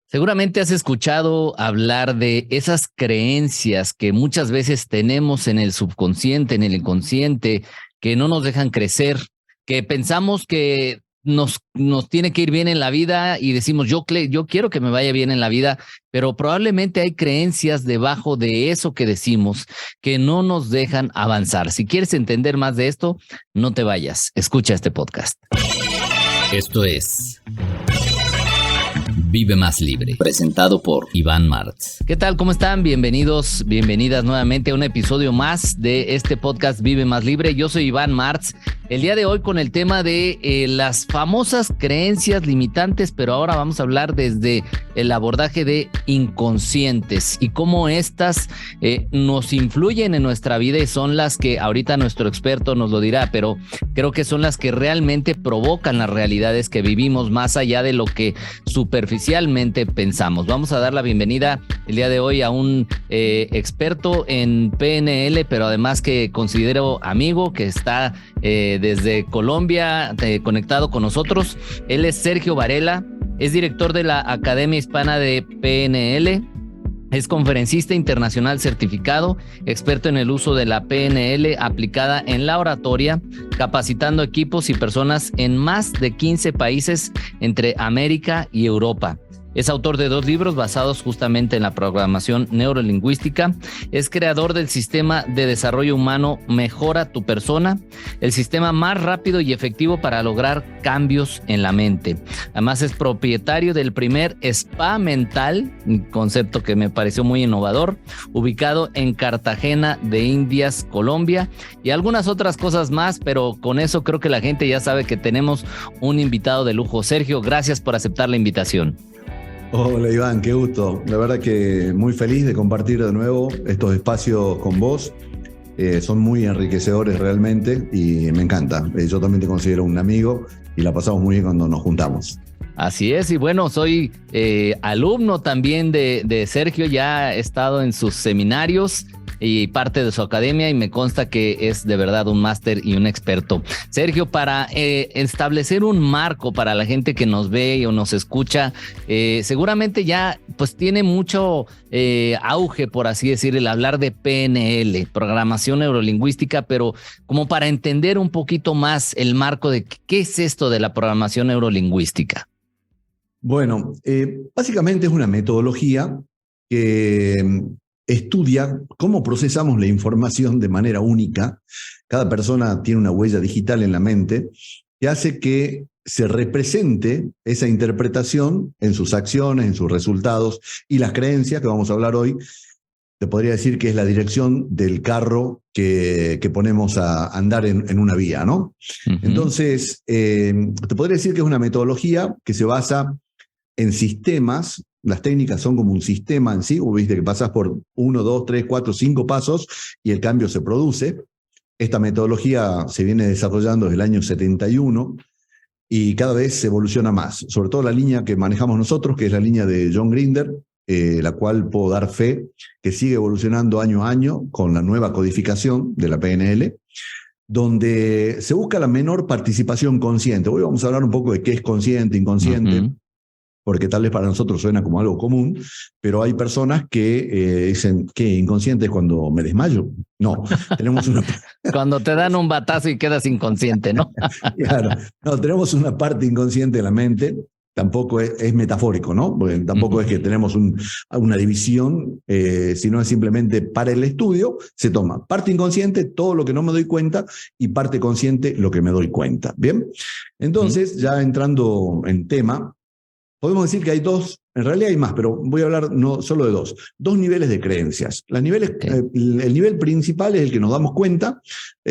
Seguramente has escuchado hablar de esas creencias que muchas veces tenemos en el subconsciente, en el inconsciente, que no nos dejan crecer, que pensamos que nos tiene que ir bien en la vida y decimos, yo quiero que me vaya bien en la vida, pero probablemente hay creencias debajo de eso que decimos que no nos dejan avanzar. Si quieres entender más de esto, no te vayas, escucha este podcast. Esto es Vive Más Libre, presentado por Iván Martz. ¿Qué tal? ¿Cómo están? Bienvenidos, bienvenidas nuevamente a un episodio más de este podcast Vive Más Libre. Yo soy Iván Martz. El día de hoy con el tema de las famosas creencias limitantes, pero ahora vamos a hablar desde el abordaje de inconscientes y cómo estas nos influyen en nuestra vida y son las que ahorita nuestro experto nos lo dirá, pero creo que son las que realmente provocan las realidades que vivimos más allá de lo que superficialmente pensamos. Vamos a dar la bienvenida el día de hoy a un experto en PNL, pero además que considero amigo, que está desde Colombia conectado con nosotros. Él es Sergio Varela, es director de la Academia Hispana de PNL, es conferencista internacional certificado, experto en el uso de la PNL aplicada en la oratoria, capacitando equipos y personas en más de 15 países entre América y Europa. Es autor de 2 libros basados justamente en la programación neurolingüística. Es creador del sistema de desarrollo humano Mejora tu Persona, el sistema más rápido y efectivo para lograr cambios en la mente. Además es propietario del primer spa mental, un concepto que me pareció muy innovador, ubicado en Cartagena de Indias, Colombia, y algunas otras cosas más, pero con eso creo que la gente ya sabe que tenemos un invitado de lujo. Sergio, gracias por aceptar la invitación. Hola Iván, qué gusto. La verdad que muy feliz de compartir de nuevo estos espacios con vos. Son muy enriquecedores realmente y me encanta. Yo también te considero un amigo y la pasamos muy bien cuando nos juntamos. Así es, y bueno, soy alumno también de Sergio, ya he estado en sus seminarios y parte de su academia y me consta que es de verdad un máster y un experto. Sergio, para establecer un marco para la gente que nos ve o nos escucha, seguramente ya pues tiene mucho auge, por así decir, el hablar de PNL, programación neurolingüística, pero como para entender un poquito más el marco de qué es esto de la programación neurolingüística. Bueno, básicamente es una metodología que estudia cómo procesamos la información de manera única. Cada persona tiene una huella digital en la mente que hace que se represente esa interpretación en sus acciones, en sus resultados y las creencias, que vamos a hablar hoy. Te podría decir que es la dirección del carro que ponemos a andar en una vía, ¿no? Uh-huh. Entonces, te podría decir que es una metodología que se basa en sistemas. Las técnicas son como un sistema en sí. Viste que pasas por 1, 2, 3, 4, 5 pasos y el cambio se produce. Esta metodología se viene desarrollando desde el año 71 y cada vez se evoluciona más. Sobre todo la línea que manejamos nosotros, que es la línea de John Grinder, la cual puedo dar fe que sigue evolucionando año a año con la nueva codificación de la PNL, donde se busca la menor participación consciente. Hoy vamos a hablar un poco de qué es consciente, inconsciente, uh-huh, porque tal vez para nosotros suena como algo común, pero hay personas que dicen que inconsciente es cuando me desmayo. No, tenemos una... Cuando te dan un batazo y quedas inconsciente, ¿no? Claro, no, tenemos una parte inconsciente de la mente, tampoco es metafórico, ¿no? Porque tampoco es que tenemos una división, sino es simplemente para el estudio se toma parte inconsciente, todo lo que no me doy cuenta, y parte consciente, lo que me doy cuenta. ¿Bien? Entonces, ya entrando en tema, podemos decir que hay 2, en realidad hay más, pero voy a hablar no solo de 2 niveles de creencias. El nivel principal es el que nos damos cuenta.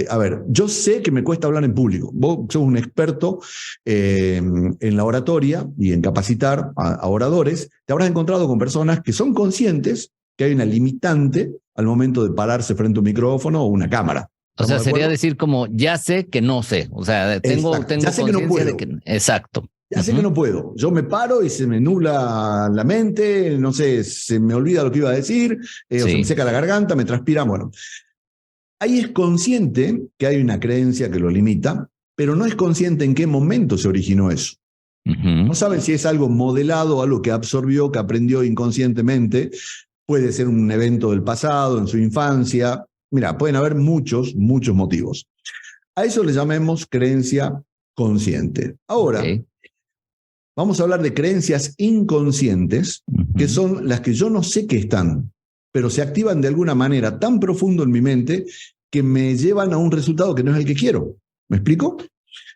A ver, yo sé que me cuesta hablar en público. Vos sos un experto en la oratoria y en capacitar a oradores. Te habrás encontrado con personas que son conscientes que hay una limitante al momento de pararse frente a un micrófono o una cámara. O sea, sería decir como, ya sé que no sé. O sea, tengo ya sé que no puedo. De que... Exacto. Ya sé que no puedo. Yo me paro y se me nubla la mente, no sé, se me olvida lo que iba a decir, o se me seca la garganta, me transpira. Bueno, ahí es consciente que hay una creencia que lo limita, pero no es consciente en qué momento se originó eso. No saben si es algo modelado, algo que absorbió, que aprendió inconscientemente. Puede ser un evento del pasado, en su infancia. Mira, pueden haber muchos motivos. A eso le llamamos creencia consciente. Ahora, vamos a hablar de creencias inconscientes, que son las que yo no sé que están, pero se activan de alguna manera tan profundo en mi mente que me llevan a un resultado que no es el que quiero. ¿Me explico?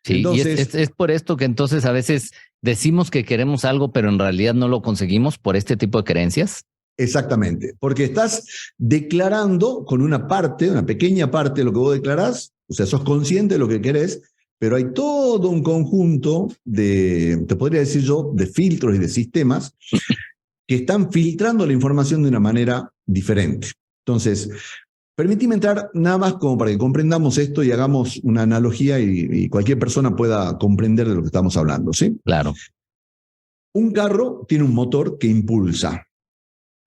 Sí, entonces, y es por esto que entonces a veces decimos que queremos algo, pero en realidad no lo conseguimos por este tipo de creencias. Exactamente, porque estás declarando con una pequeña parte de lo que vos declarás, o sea, sos consciente de lo que querés, pero hay todo un conjunto te podría decir yo, de filtros y de sistemas que están filtrando la información de una manera diferente. Entonces, permíteme entrar nada más como para que comprendamos esto y hagamos una analogía y cualquier persona pueda comprender de lo que estamos hablando, ¿sí? Claro. Un carro tiene un motor que impulsa.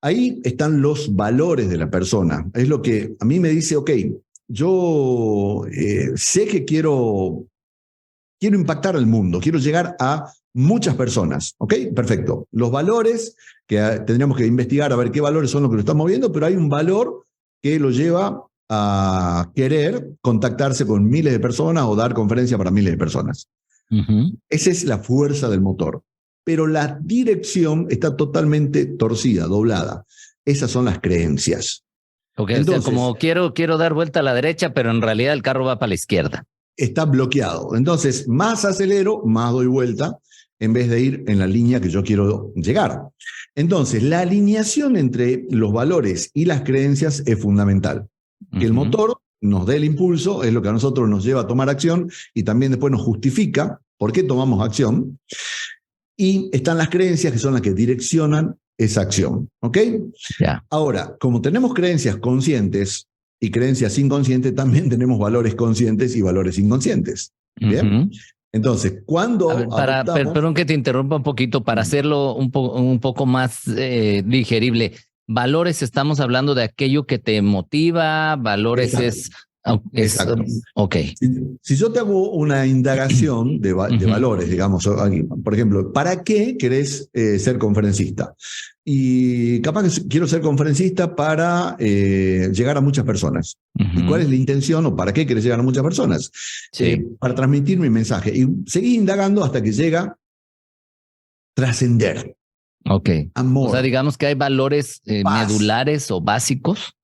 Ahí están los valores de la persona. Es lo que a mí me dice, ok, yo sé que quiero impactar al mundo, quiero llegar a muchas personas, ¿ok? Perfecto. Los valores, que tendríamos que investigar a ver qué valores son los que lo están moviendo, pero hay un valor que lo lleva a querer contactarse con miles de personas o dar conferencias para miles de personas. Esa es la fuerza del motor. Pero la dirección está totalmente torcida, doblada. Esas son las creencias. Okay, entonces, o sea, como quiero dar vuelta a la derecha, pero en realidad el carro va para la izquierda. Está bloqueado. Entonces, más acelero, más doy vuelta, en vez de ir en la línea que yo quiero llegar. Entonces, la alineación entre los valores y las creencias es fundamental. Que el motor nos dé el impulso, es lo que a nosotros nos lleva a tomar acción y también después nos justifica por qué tomamos acción. Y están las creencias que son las que direccionan esa acción, ¿ok? Yeah. Ahora, como tenemos creencias conscientes y creencias inconscientes, también tenemos valores conscientes y valores inconscientes, ¿bien? Entonces, cuando perdón que te interrumpa un poquito, para hacerlo un poco más digerible. Valores, estamos hablando de aquello que te motiva, valores Exacto. Ok. Si yo te hago una indagación de valores, digamos, por ejemplo, ¿para qué querés ser conferencista? Y capaz que quiero ser conferencista para llegar a muchas personas. ¿Y cuál es la intención o para qué querés llegar a muchas personas? Sí. Para transmitir mi mensaje. Y seguí indagando hasta que llega trascender. Ok. Amor. O sea, digamos que hay valores medulares o básicos.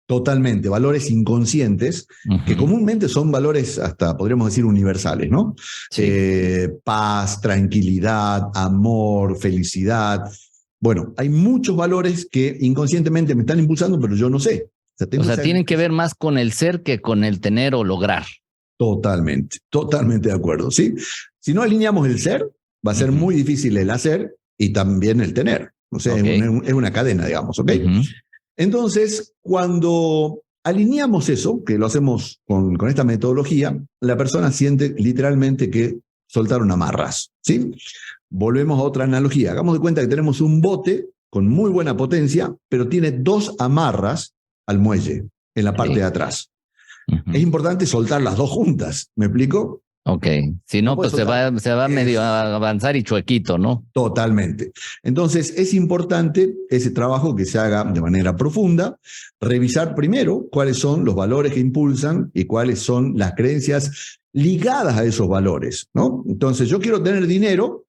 Totalmente, valores inconscientes, que comúnmente son valores hasta, podríamos decir, universales, ¿no? Sí. Paz, tranquilidad, amor, felicidad. Bueno, hay muchos valores que inconscientemente me están impulsando, pero yo no sé. O sea, tienen que ver más con el ser que con el tener o lograr. Totalmente de acuerdo, ¿sí? Si no alineamos el ser, va a ser muy difícil el hacer y también el tener. O sea, es una cadena, digamos, ¿ok? Entonces, cuando alineamos eso, que lo hacemos con esta metodología, la persona siente literalmente que soltaron amarras, ¿sí? Volvemos a otra analogía. Hagamos de cuenta que tenemos un bote con muy buena potencia, pero tiene 2 amarras al muelle, en la parte de atrás. Es importante soltar las 2 juntas, ¿me explico? Ok, si no, pues se va medio a avanzar y chuequito, ¿no? Totalmente. Entonces, es importante ese trabajo que se haga de manera profunda, revisar primero cuáles son los valores que impulsan y cuáles son las creencias ligadas a esos valores, ¿no? Entonces, yo quiero tener dinero,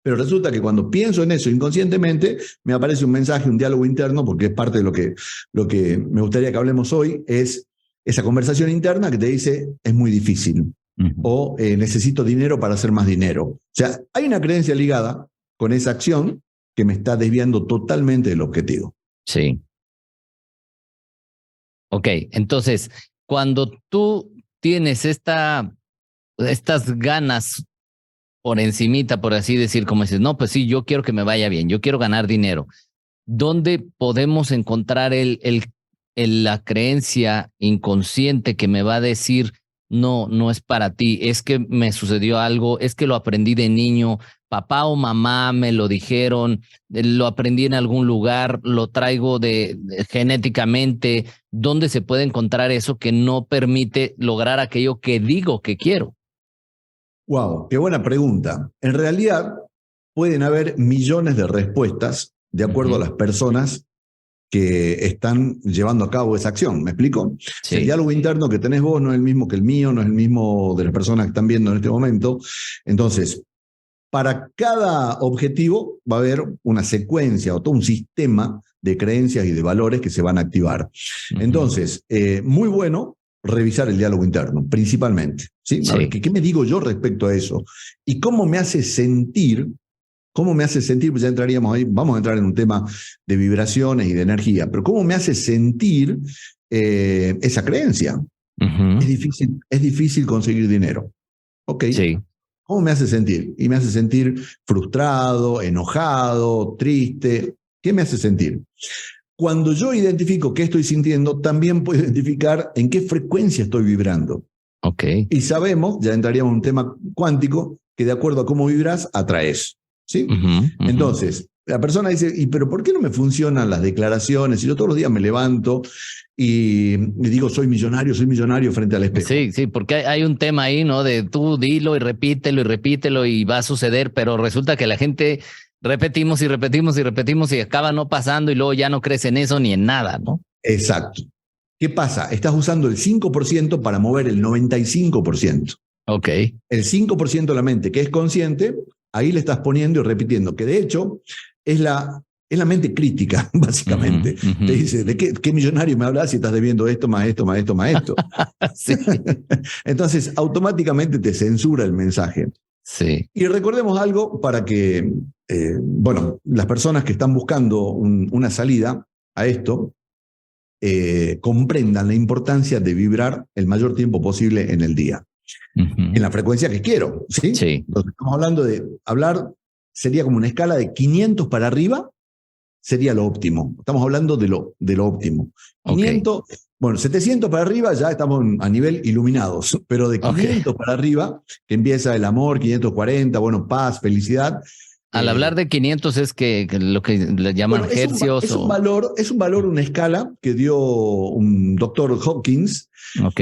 pero resulta que cuando pienso en eso inconscientemente, me aparece un mensaje, un diálogo interno, porque es parte de lo que me gustaría que hablemos hoy, es esa conversación interna que te dice, es muy difícil. O necesito dinero para hacer más dinero. O sea, hay una creencia ligada con esa acción que me está desviando totalmente del objetivo. Sí. Ok, entonces, cuando tú tienes estas ganas por encimita, por así decir, como dices, no, pues sí, yo quiero que me vaya bien, yo quiero ganar dinero. ¿Dónde podemos encontrar la creencia inconsciente que me va a decir, no es para ti, es que me sucedió algo, es que lo aprendí de niño, papá o mamá me lo dijeron, lo aprendí en algún lugar, lo traigo genéticamente? ¿Dónde se puede encontrar eso que no permite lograr aquello que digo que quiero? Wow, qué buena pregunta. En realidad, pueden haber millones de respuestas de acuerdo a las personas que están llevando a cabo esa acción. ¿Me explico? Si el Sí. diálogo interno que tenés vos no es el mismo que el mío, no es el mismo de las personas que están viendo en este momento, entonces, para cada objetivo va a haber una secuencia o todo un sistema de creencias y de valores que se van a activar. Entonces, muy bueno revisar el diálogo interno, principalmente. ¿Sí? A ver, ¿qué me digo yo respecto a eso? ¿Y cómo me hace sentir? ¿Cómo me hace sentir? Pues ya entraríamos ahí, vamos a entrar en un tema de vibraciones y de energía, pero ¿cómo me hace sentir esa creencia? Es difícil conseguir dinero. Ok. Sí. ¿Cómo me hace sentir? Y me hace sentir frustrado, enojado, triste. ¿Qué me hace sentir? Cuando yo identifico qué estoy sintiendo, también puedo identificar en qué frecuencia estoy vibrando. Ok. Y sabemos, ya entraríamos en un tema cuántico, que de acuerdo a cómo vibras, atraes. ¿Sí? Entonces, la persona dice, ¿y pero por qué no me funcionan las declaraciones? Si yo todos los días me levanto y digo, soy millonario frente al espejo. Sí, sí, porque hay un tema ahí, ¿no? De tú dilo y repítelo y va a suceder, pero resulta que la gente repetimos y acaba no pasando y luego ya no crees en eso ni en nada, ¿no? Exacto. ¿Qué pasa? Estás usando el 5% para mover el 95%. Ok. El 5% de la mente que es consciente, ahí le estás poniendo y repitiendo, que de hecho es la mente crítica, básicamente. Te dice, ¿de qué millonario me hablas si estás debiendo esto, más esto, más esto, más esto? Sí. Entonces, automáticamente te censura el mensaje. Sí. Y recordemos algo para que, las personas que están buscando una salida a esto, comprendan la importancia de vibrar el mayor tiempo posible en el día. En la frecuencia que quiero, ¿sí? Sí. Entonces, estamos hablando de hablar, sería como una escala de 500 para arriba, sería lo óptimo. Estamos hablando de lo óptimo. 500, bueno, 700 para arriba ya estamos a nivel iluminados, pero de 500 para arriba, que empieza el amor, 540, bueno, paz, felicidad. Al hablar de 500 es que lo que le llaman hercios. Es un valor, una escala que dio un doctor Hopkins. Ok.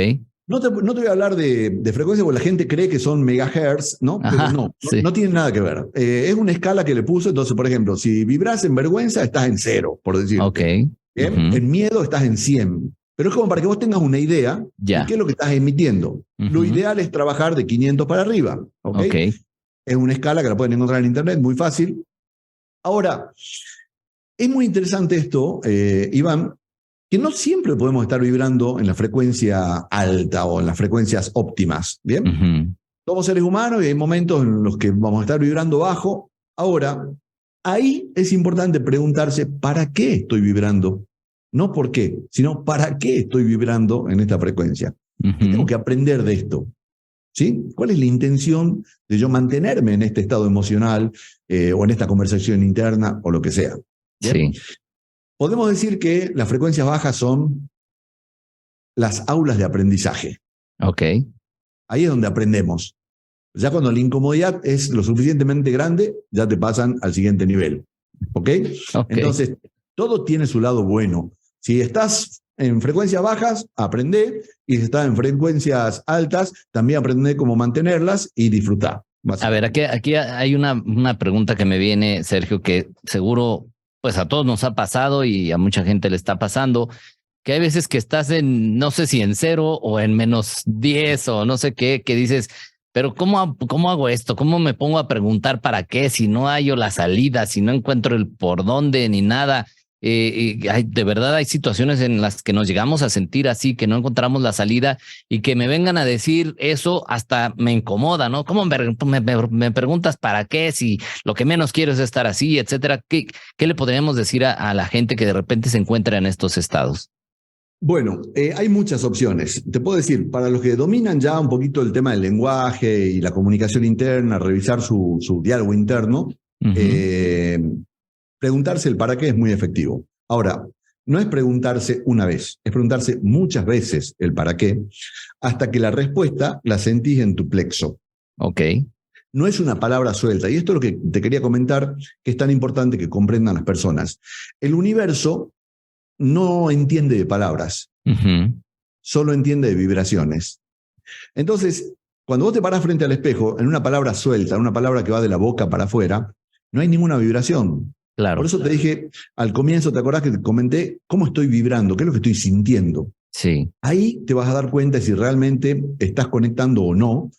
No te voy a hablar de frecuencia porque la gente cree que son megahertz, ¿no? Ajá, pero no tiene nada que ver. Es una escala que le puso, entonces, por ejemplo, si vibras en vergüenza, estás en 0, por decirlo. Ok. En miedo estás en 100. Pero es como para que vos tengas una idea de qué es lo que estás emitiendo. Lo ideal es trabajar de 500 para arriba. ¿Okay? Es una escala que la pueden encontrar en internet, muy fácil. Ahora, es muy interesante esto, Iván, que no siempre podemos estar vibrando en la frecuencia alta o en las frecuencias óptimas, ¿bien? Somos seres humanos y hay momentos en los que vamos a estar vibrando bajo. Ahora, ahí es importante preguntarse, ¿para qué estoy vibrando? No por qué, sino ¿para qué estoy vibrando en esta frecuencia? Tengo que aprender de esto. ¿Sí? ¿Cuál es la intención de yo mantenerme en este estado emocional o en esta conversación interna o lo que sea? ¿Bien? Sí. Podemos decir que las frecuencias bajas son las aulas de aprendizaje. Ok. Ahí es donde aprendemos. Ya cuando la incomodidad es lo suficientemente grande, ya te pasan al siguiente nivel. ¿Ok? Entonces, todo tiene su lado bueno. Si estás en frecuencias bajas, aprende. Y si estás en frecuencias altas, también aprende cómo mantenerlas y disfrutar. A ver, aquí hay una pregunta que me viene, Sergio, que seguro pues a todos nos ha pasado y a mucha gente le está pasando, que hay veces que estás en, no sé si en 0 o en -10 o no sé qué, que dices, pero ¿cómo hago esto? ¿Cómo me pongo a preguntar para qué? Si no hallo la salida, si no encuentro el por dónde ni nada. De verdad hay situaciones en las que nos llegamos a sentir así, que no encontramos la salida y que me vengan a decir eso hasta me incomoda, ¿no? ¿Cómo me preguntas para qué? Si lo que menos quiero es estar así, etcétera. ¿Qué le podríamos decir a la gente que de repente se encuentra en estos estados? Bueno, hay muchas opciones. Te puedo decir, para los que dominan ya un poquito el tema del lenguaje y la comunicación interna, revisar su diálogo interno, preguntarse el para qué es muy efectivo. Ahora, no es preguntarse una vez, es preguntarse muchas veces el para qué, hasta que la respuesta la sentís en tu plexo. Ok. No es una palabra suelta, y esto es lo que te quería comentar, que es tan importante que comprendan las personas. El universo no entiende de palabras, solo entiende de vibraciones. Entonces, cuando vos te parás frente al espejo, en una palabra suelta, en una palabra que va de la boca para afuera, no hay ninguna vibración. Claro. Por eso te dije al comienzo, ¿te acordás que te comenté cómo estoy vibrando? ¿Qué es lo que estoy sintiendo? Sí. Ahí te vas a dar cuenta si realmente estás conectando o no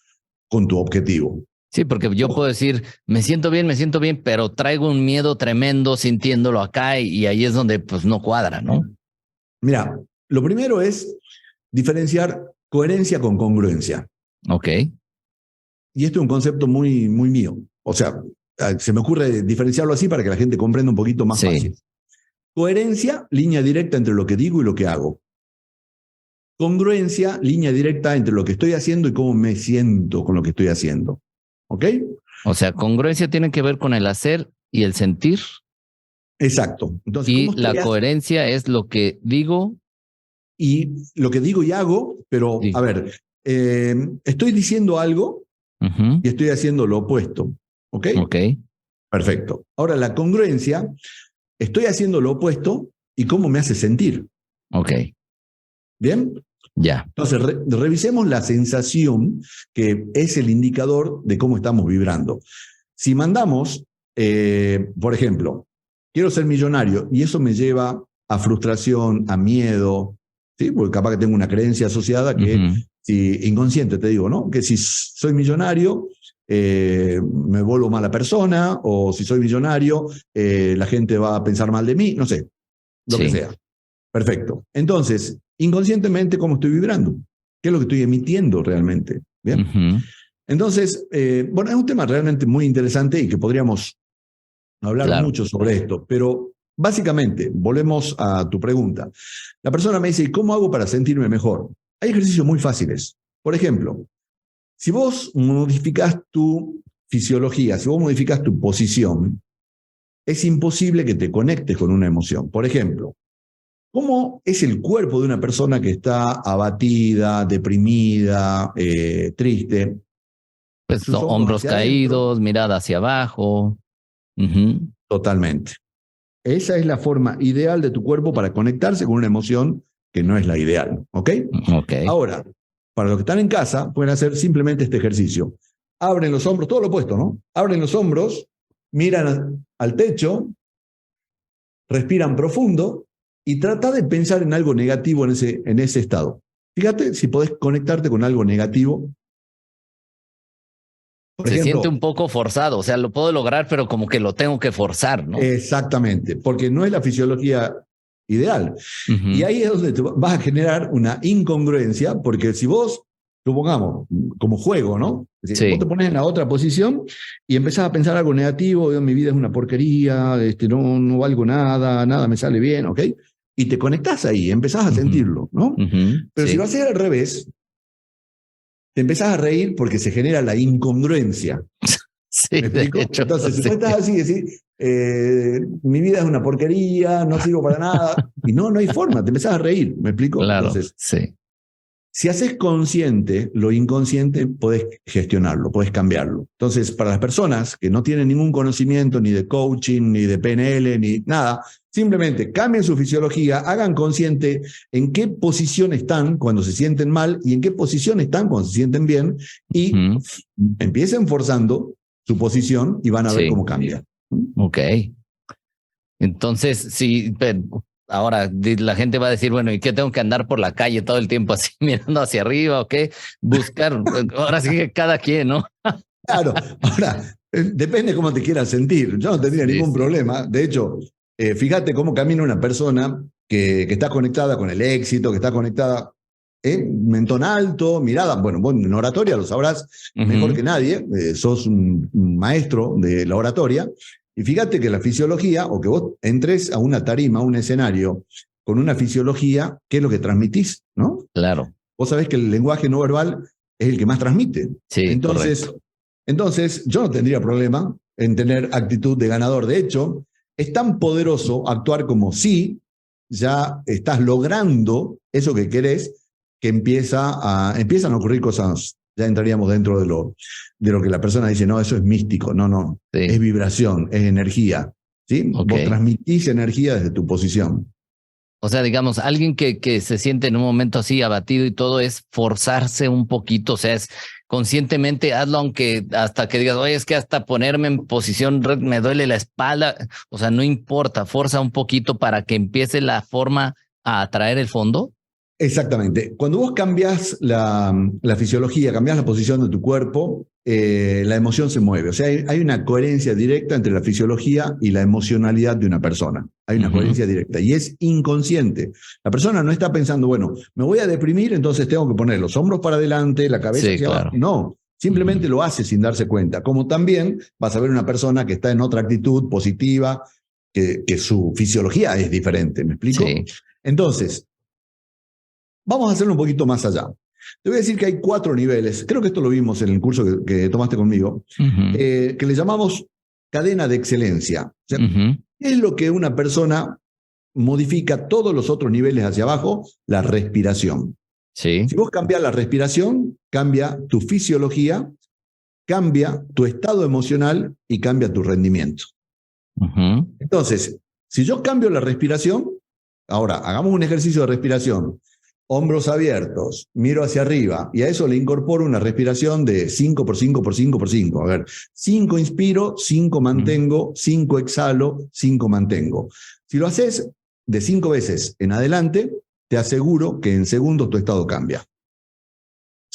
con tu objetivo. Sí, porque yo puedo decir, me siento bien, pero traigo un miedo tremendo sintiéndolo acá y ahí es donde pues no cuadra, ¿no? Mira, lo primero es diferenciar coherencia con congruencia. Ok. Y esto es un concepto muy, muy mío. O sea, se me ocurre diferenciarlo así para que la gente comprenda un poquito más fácil. Coherencia, línea directa entre lo que digo y lo que hago. Congruencia, línea directa entre lo que estoy haciendo y cómo me siento con lo que estoy haciendo. ¿Ok? O sea, congruencia tiene que ver con el hacer y el sentir. Exacto. Entonces, y la coherencia es lo que digo. Y lo que digo y hago, pero a ver, estoy diciendo algo y estoy haciendo lo opuesto. ¿Ok? Ok. Perfecto. Ahora, la congruencia, estoy haciendo lo opuesto y cómo me hace sentir. Ok. ¿Bien? Ya. Entonces, revisemos la sensación, que es el indicador de cómo estamos vibrando. Si mandamos, por ejemplo, quiero ser millonario y eso me lleva a frustración, a miedo, ¿sí? Porque capaz que tengo una creencia asociada que, si inconsciente te digo, ¿no? Que si soy millonario, me vuelvo mala persona, o si soy millonario, la gente va a pensar mal de mí, no sé, lo que sea. Perfecto. Entonces, inconscientemente, ¿cómo estoy vibrando? ¿Qué es lo que estoy emitiendo realmente? ¿Bien? Entonces, bueno, es un tema realmente muy interesante y que podríamos hablar mucho sobre esto, pero básicamente, volvemos a tu pregunta. La persona me dice, ¿cómo hago para sentirme mejor? Hay ejercicios muy fáciles. Por ejemplo, si vos modificás tu fisiología, si vos modificás tu posición, es imposible que te conectes con una emoción. Por ejemplo, ¿cómo es el cuerpo de una persona que está abatida, deprimida, triste? Pues hombros caídos, mirada hacia abajo. Totalmente. Esa es la forma ideal de tu cuerpo para conectarse con una emoción que no es la ideal. ¿Ok? Ahora, para los que están en casa, pueden hacer simplemente este ejercicio. Abren los hombros, todo lo opuesto, ¿no? Abren los hombros, miran al techo, respiran profundo y trata de pensar en algo negativo en ese estado. Fíjate si podés conectarte con algo negativo. Por ejemplo, siente un poco forzado, o sea, lo puedo lograr, pero como que lo tengo que forzar, ¿no? Exactamente, porque no es la fisiología ideal. Y ahí es donde te vas a generar una incongruencia, porque si vos, supongamos, como juego, ¿no? Es decir, vos te pones en la otra posición y empezás a pensar algo negativo, mi vida es una porquería, no valgo nada, nada me sale bien, ¿ok? Y te conectás ahí, empezás a sentirlo, ¿no? Pero si lo haces al revés, te empezás a reír porque se genera la incongruencia. Sí, ¿me explico? Hecho, entonces, si vos estás así, decís, mi vida es una porquería, no sirvo para nada, y no hay forma, te empezás a reír, ¿me explico? Claro, entonces, si haces consciente lo inconsciente, podés gestionarlo, podés cambiarlo. Entonces, para las personas que no tienen ningún conocimiento ni de coaching, ni de PNL, ni nada, simplemente cambien su fisiología, hagan consciente en qué posición están cuando se sienten mal y en qué posición están cuando se sienten bien, y empiecen forzando su posición y van a ver cómo cambia. Ok. Entonces, sí, ahora la gente va a decir, bueno, ¿y qué tengo que andar por la calle todo el tiempo así mirando hacia arriba o qué? Buscar, ahora sí que cada quien, ¿no? Claro, ahora, depende cómo te quieras sentir. Yo no tendría ningún problema. De hecho, fíjate cómo camina una persona que está conectada con el éxito, que está conectada, mentón alto, mirada. Bueno, vos en oratoria lo sabrás mejor que nadie. Sos un maestro de la oratoria. Y fíjate que la fisiología, o que vos entres a una tarima, a un escenario, con una fisiología, ¿qué es lo que transmitís? ¿No? Claro. Vos sabés que el lenguaje no verbal es el que más transmite. Sí, Entonces, yo no tendría problema en tener actitud de ganador. De hecho, es tan poderoso actuar como si ya estás logrando eso que querés, que empiezan a ocurrir cosas. Ya entraríamos dentro de lo que la persona dice, no, eso es místico. No, es vibración, es energía. ¿Sí? Vos transmitís energía desde tu posición. O sea, digamos, alguien que se siente en un momento así abatido y todo es forzarse un poquito, o sea, es conscientemente hazlo, aunque hasta que digas, oye, es que hasta ponerme en posición me duele la espalda. O sea, no importa, forza un poquito para que empiece la forma a atraer el fondo. Exactamente. Cuando vos cambias la fisiología, cambias la posición de tu cuerpo, la emoción se mueve. O sea, hay una coherencia directa entre la fisiología y la emocionalidad de una persona. Hay una coherencia directa y es inconsciente. La persona no está pensando, bueno, me voy a deprimir, entonces tengo que poner los hombros para adelante, la cabeza hacia abajo. No, simplemente lo hace sin darse cuenta. Como también vas a ver una persona que está en otra actitud positiva, que su fisiología es diferente. ¿Me explico? Sí. Entonces, vamos a hacerlo un poquito más allá. Te voy a decir que hay 4 niveles, creo que esto lo vimos en el curso que tomaste conmigo, que le llamamos cadena de excelencia. O sea, ¿qué es lo que una persona modifica todos los otros niveles hacia abajo? La respiración. Sí. Si vos cambias la respiración, cambia tu fisiología, cambia tu estado emocional y cambia tu rendimiento. Entonces, si yo cambio la respiración, ahora hagamos un ejercicio de respiración. Hombros abiertos, miro hacia arriba y a eso le incorporo una respiración de 5 por 5 por 5 por 5. A ver, 5 inspiro, 5 mantengo, 5 exhalo, 5 mantengo. Si lo haces de 5 veces en adelante, te aseguro que en segundos tu estado cambia.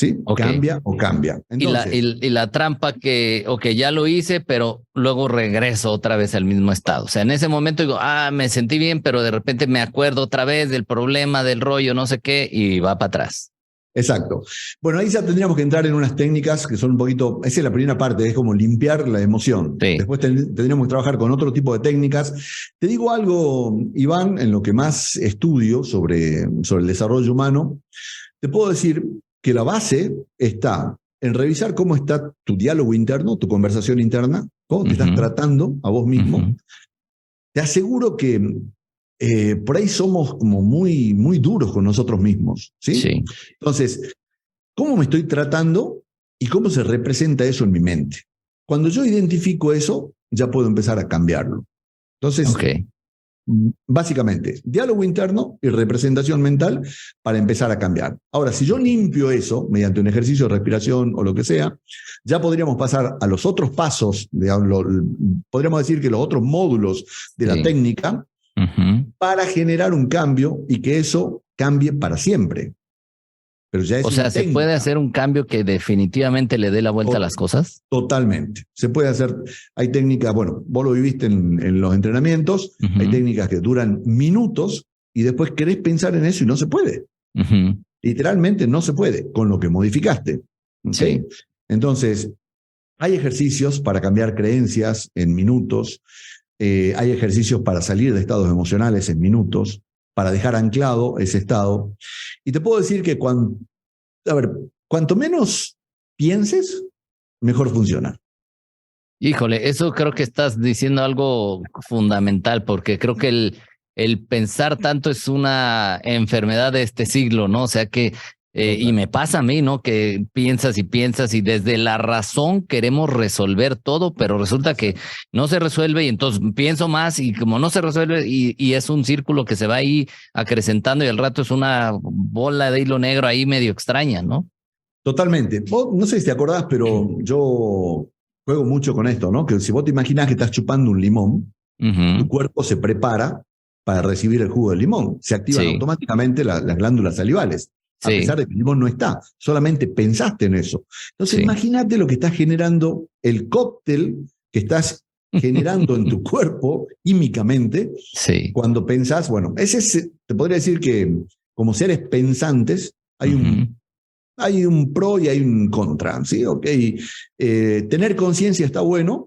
¿Sí? Okay. Cambia o cambia. Entonces, y la trampa que, ya lo hice, pero luego regreso otra vez al mismo estado. O sea, en ese momento digo, me sentí bien, pero de repente me acuerdo otra vez del problema, del rollo, no sé qué, y va para atrás. Exacto. Bueno, ahí ya tendríamos que entrar en unas técnicas que son un poquito, esa es la primera parte, es como limpiar la emoción. Sí. Después tendríamos que trabajar con otro tipo de técnicas. Te digo algo, Iván, en lo que más estudio sobre el desarrollo humano, te puedo decir que la base está en revisar cómo está tu diálogo interno, tu conversación interna, cómo te estás tratando a vos mismo. Te aseguro que por ahí somos como muy, muy duros con nosotros mismos, ¿sí? Sí. Entonces, ¿cómo me estoy tratando y cómo se representa eso en mi mente? Cuando yo identifico eso, ya puedo empezar a cambiarlo. Entonces, básicamente, diálogo interno y representación mental para empezar a cambiar. Ahora, si yo limpio eso mediante un ejercicio de respiración o lo que sea, ya podríamos pasar a los otros pasos, podríamos decir que los otros módulos de la técnica, para generar un cambio y que eso cambie para siempre. Pero ya es o sea, ¿se puede hacer un cambio que definitivamente le dé la vuelta a las cosas? Totalmente. Se puede hacer. Hay técnicas, bueno, vos lo viviste en los entrenamientos, hay técnicas que duran minutos y después querés pensar en eso y no se puede. Literalmente no se puede, con lo que modificaste. ¿Okay? Sí. Entonces, hay ejercicios para cambiar creencias en minutos, hay ejercicios para salir de estados emocionales en minutos, para dejar anclado ese estado. Y te puedo decir que cuanto menos pienses, mejor funciona. Híjole, eso creo que estás diciendo algo fundamental, porque creo que el pensar tanto es una enfermedad de este siglo, ¿no? O sea que, y me pasa a mí, ¿no? Que piensas y desde la razón queremos resolver todo, pero resulta que no se resuelve y entonces pienso más y como no se resuelve y es un círculo que se va ahí acrecentando y al rato es una bola de hilo negro ahí medio extraña, ¿no? Totalmente. Vos, no sé si te acordás, pero yo juego mucho con esto, ¿no? Que si vos te imaginás que estás chupando un limón, tu cuerpo se prepara para recibir el jugo del limón. Se activan automáticamente las glándulas salivales. A pesar de que el limón no está, solamente pensaste en eso. Entonces, imagínate lo que está generando el cóctel que estás generando en tu cuerpo químicamente cuando pensás, bueno, te podría decir que como seres pensantes hay un pro y hay un contra, ¿sí? Okay. Tener conciencia está bueno,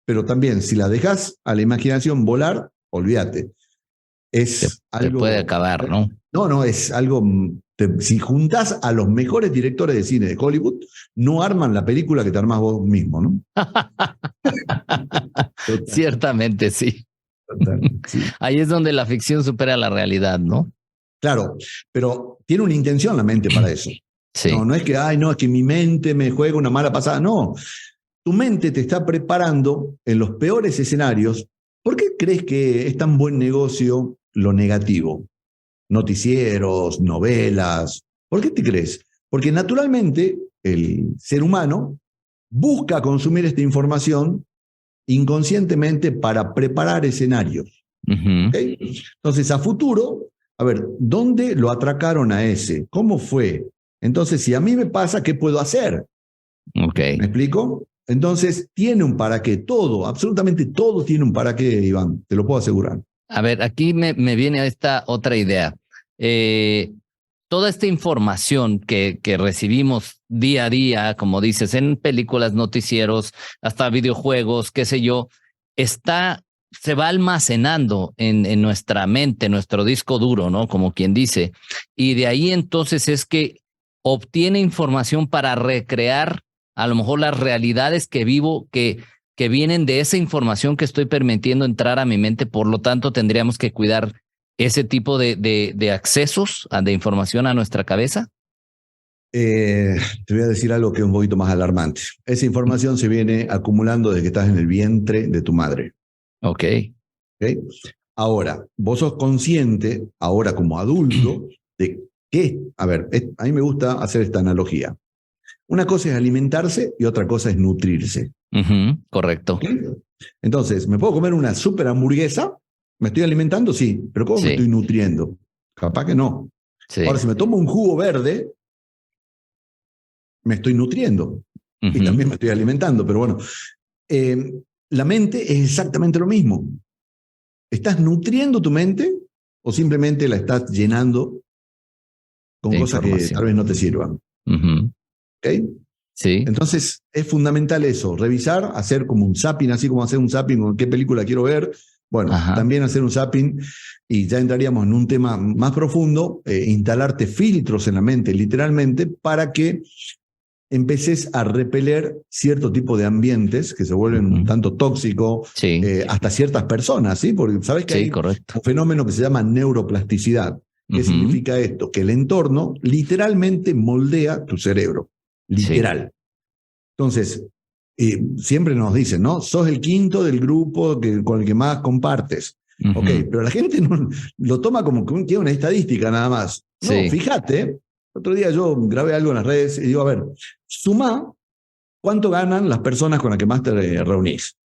pero también si la dejas a la imaginación volar, olvídate. Te puede acabar, ¿no? No, es algo. Si juntás a los mejores directores de cine de Hollywood, no arman la película que te armás vos mismo, ¿no? Ciertamente, sí. Total, sí. Ahí es donde la ficción supera la realidad, ¿no? Claro, pero tiene una intención la mente para eso. No es que, es que mi mente me juega una mala pasada. No, tu mente te está preparando en los peores escenarios. ¿Por qué crees que es tan buen negocio lo negativo? Noticieros, novelas. ¿Por qué te crees? Porque naturalmente el ser humano busca consumir esta información inconscientemente para preparar escenarios. ¿Okay? Entonces, a futuro, a ver, ¿dónde lo atracaron a ese? ¿Cómo fue? Entonces, si a mí me pasa, ¿qué puedo hacer? Okay. ¿Me explico? Entonces, tiene un para qué. Todo, absolutamente todo tiene un para qué, Iván. Te lo puedo asegurar. A ver, aquí me viene esta otra idea. Toda esta información que recibimos día a día, como dices, en películas, noticieros, hasta videojuegos, qué sé yo, se va almacenando en nuestra mente, nuestro disco duro, ¿no? Como quien dice. Y de ahí entonces es que obtiene información para recrear a lo mejor las realidades que vivo, que vienen de esa información que estoy permitiendo entrar a mi mente. Por lo tanto, tendríamos que cuidar ese tipo de accesos de información a nuestra cabeza. Te voy a decir algo que es un poquito más alarmante. Esa información se viene acumulando desde que estás en el vientre de tu madre. Ok. ¿Okay? Ahora, vos sos consciente, ahora como adulto, de que, a ver, a mí me gusta hacer esta analogía. Una cosa es alimentarse y otra cosa es nutrirse. Correcto. ¿Okay? Entonces, ¿me puedo comer una super hamburguesa? ¿Me estoy alimentando? Sí. ¿Pero cómo me estoy nutriendo? Capaz que no. Sí. Ahora, si me tomo un jugo verde, me estoy nutriendo. Y también me estoy alimentando. Pero bueno, la mente es exactamente lo mismo. ¿Estás nutriendo tu mente o simplemente la estás llenando con cosas que tal vez no te sirvan? ¿Ok? Sí. Entonces, es fundamental eso, revisar, hacer como un zapping, así como hacer un zapping con qué película quiero ver. Bueno, también hacer un zapping, y ya entraríamos en un tema más profundo, instalarte filtros en la mente, literalmente, para que empeces a repeler cierto tipo de ambientes que se vuelven un tanto tóxicos, hasta ciertas personas, ¿sí? Porque sabes que hay un fenómeno que se llama neuroplasticidad. ¿Qué significa esto? Que el entorno literalmente moldea tu cerebro. Literal. Entonces, siempre nos dicen, ¿no? Sos el quinto del grupo con el que más compartes. Ok, pero la gente no lo toma como que tiene una estadística nada más. No, fíjate, otro día yo grabé algo en las redes y digo, a ver, suma cuánto ganan las personas con las que más te reunís.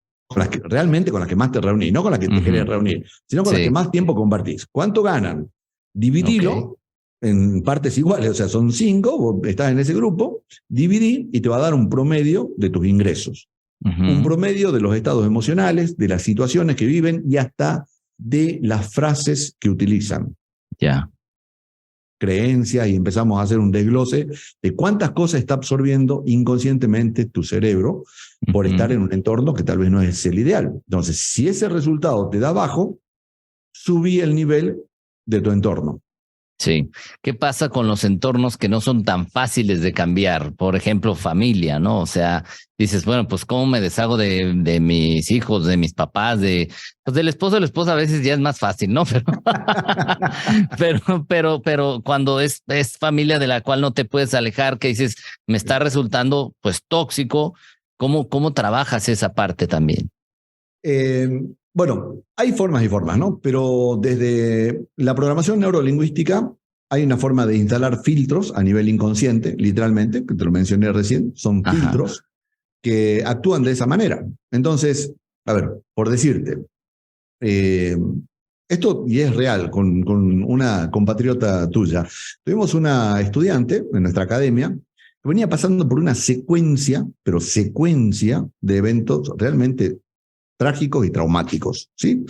Realmente con las que más te reunís, no con las que te querés reunir, sino con las que más tiempo compartís. ¿Cuánto ganan? Dividilo en partes iguales, o sea, son 5, vos estás en ese grupo, dividí y te va a dar un promedio de tus ingresos. Un promedio de los estados emocionales, de las situaciones que viven y hasta de las frases que utilizan. Creencias, y empezamos a hacer un desglose de cuántas cosas está absorbiendo inconscientemente tu cerebro por estar en un entorno que tal vez no es el ideal. Entonces, si ese resultado te da bajo, subí el nivel de tu entorno. Sí. ¿Qué pasa con los entornos que no son tan fáciles de cambiar? Por ejemplo, familia, ¿no? O sea, dices, bueno, pues ¿cómo me deshago de mis hijos, de mis papás, pues del esposo o la esposa? A veces ya es más fácil, ¿no? Pero cuando es familia de la cual no te puedes alejar, que dices, me está resultando pues tóxico, ¿cómo trabajas esa parte también? Bueno, hay formas y formas, ¿no? Pero desde la programación neurolingüística hay una forma de instalar filtros a nivel inconsciente, literalmente, que te lo mencioné recién, son filtros que actúan de esa manera. Entonces, a ver, por decirte, esto y es real con una compatriota tuya. Tuvimos una estudiante en nuestra academia que venía pasando por una secuencia, pero secuencia de eventos realmente trágicos y traumáticos, ¿sí?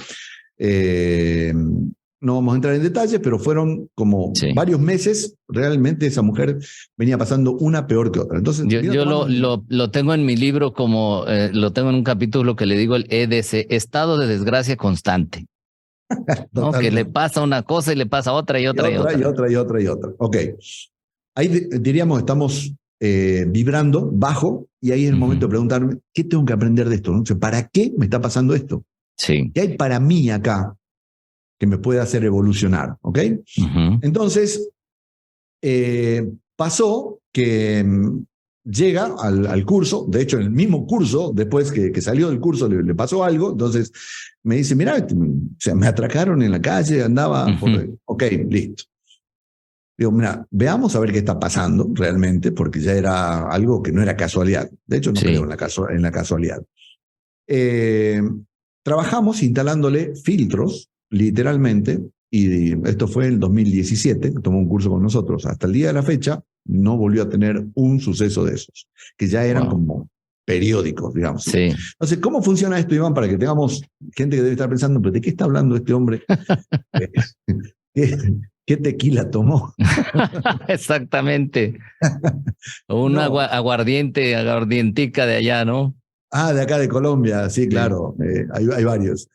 No vamos a entrar en detalles, pero fueron como varios meses, realmente esa mujer venía pasando una peor que otra. Entonces, yo lo tengo en mi libro como, lo tengo en un capítulo que le digo el EDC, estado de desgracia constante. ¿No? Que le pasa una cosa y le pasa otra y otra y otra. Y otra y otra y otra. Ok. Ahí diríamos, estamos vibrando bajo, y ahí es el momento de preguntarme, ¿qué tengo que aprender de esto? ¿No? O sea, ¿para qué me está pasando esto? Sí. ¿Qué hay para mí acá que me puede hacer evolucionar? ¿Ok? Entonces, pasó que llega al curso, de hecho, en el mismo curso, después que salió del curso, le pasó algo, entonces me dice, mira, o sea, me atracaron en la calle, andaba, ok, listo. Digo, mira, veamos a ver qué está pasando realmente, porque ya era algo que no era casualidad. De hecho, no creo en la casualidad. Trabajamos instalándole filtros, literalmente, y esto fue en el 2017, tomó un curso con nosotros. Hasta el día de la fecha, no volvió a tener un suceso de esos, que ya eran como periódicos, digamos. Sí. Entonces, ¿cómo funciona esto, Iván? Para que tengamos gente que debe estar pensando, ¿pero de qué está hablando este hombre? ¿Qué tequila tomó? Exactamente. Un aguardientica de allá, ¿no? De acá de Colombia, sí, claro, hay varios.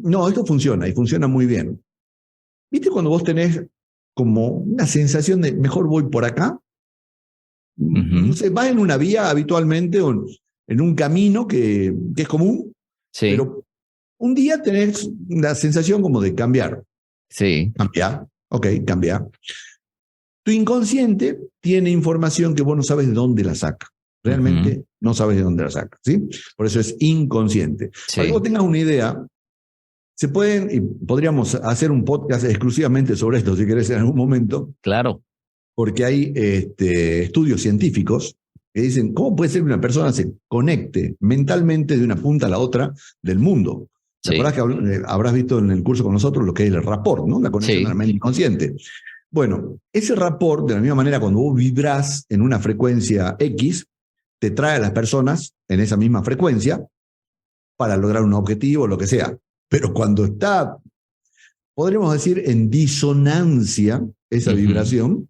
No, esto funciona y funciona muy bien. ¿Viste cuando vos tenés como una sensación de mejor voy por acá? No sé, vas en una vía habitualmente o en un camino que es común, pero un día tenés la sensación como de cambiar. Sí. Cambiar, cambiar. Tu inconsciente tiene información que vos no sabes de dónde la saca. Realmente no sabes de dónde la saca, ¿sí? Por eso es inconsciente. Para que vos tengas una idea, se pueden, y podríamos hacer un podcast exclusivamente sobre esto, si querés, en algún momento. Claro. Porque hay estudios científicos que dicen, ¿cómo puede ser que una persona se conecte mentalmente de una punta a la otra del mundo? ¿Te acordás que habrás visto en el curso con nosotros lo que es el rapport, ¿no? La conexión a la mente inconsciente. Bueno, ese rapport, de la misma manera, cuando vos vibrás en una frecuencia X, te trae a las personas en esa misma frecuencia para lograr un objetivo o lo que sea. Pero cuando está, podríamos decir, en disonancia esa vibración,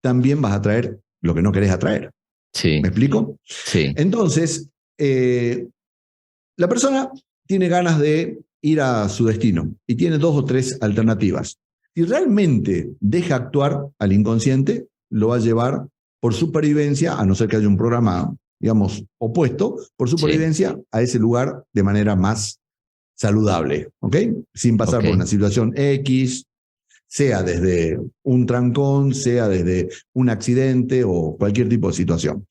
también vas a atraer lo que no querés atraer. Sí. ¿Me explico? Sí. Entonces, la persona tiene ganas de ir a su destino y tiene 2 o 3 alternativas. Si realmente deja actuar al inconsciente, lo va a llevar por supervivencia, a no ser que haya un programa, digamos, opuesto, por supervivencia a ese lugar de manera más saludable, ¿ok? Sin pasar por una situación X, sea desde un trancón, sea desde un accidente o cualquier tipo de situación.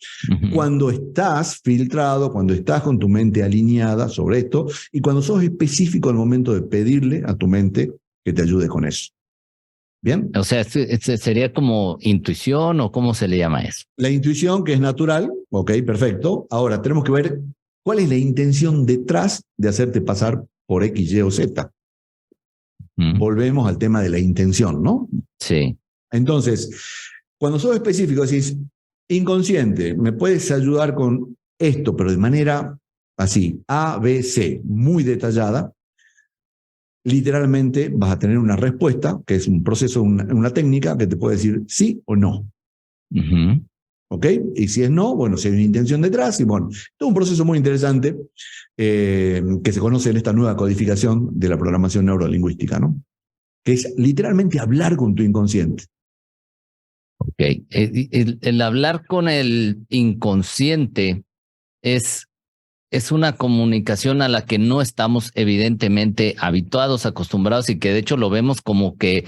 Cuando estás filtrado, cuando estás con tu mente alineada sobre esto y cuando sos específico al momento de pedirle a tu mente que te ayude con eso. ¿Bien? O sea, ¿sería como intuición o cómo se le llama eso? La intuición, que es natural, perfecto. Ahora, tenemos que ver cuál es la intención detrás de hacerte pasar por X, Y o Z. Volvemos al tema de la intención, ¿no? Sí. Entonces, cuando sos específico, decís, inconsciente, ¿me puedes ayudar con esto, pero de manera así, A, B, C, muy detallada? Literalmente vas a tener una respuesta, que es un proceso, una técnica que te puede decir sí o no. ¿Ok? Y si es no, bueno, si hay una intención detrás, y bueno, todo un proceso muy interesante que se conoce en esta nueva codificación de la programación neurolingüística, ¿no? Que es literalmente hablar con tu inconsciente. Ok. El hablar con el inconsciente es una comunicación a la que no estamos evidentemente habituados, acostumbrados y que de hecho lo vemos como que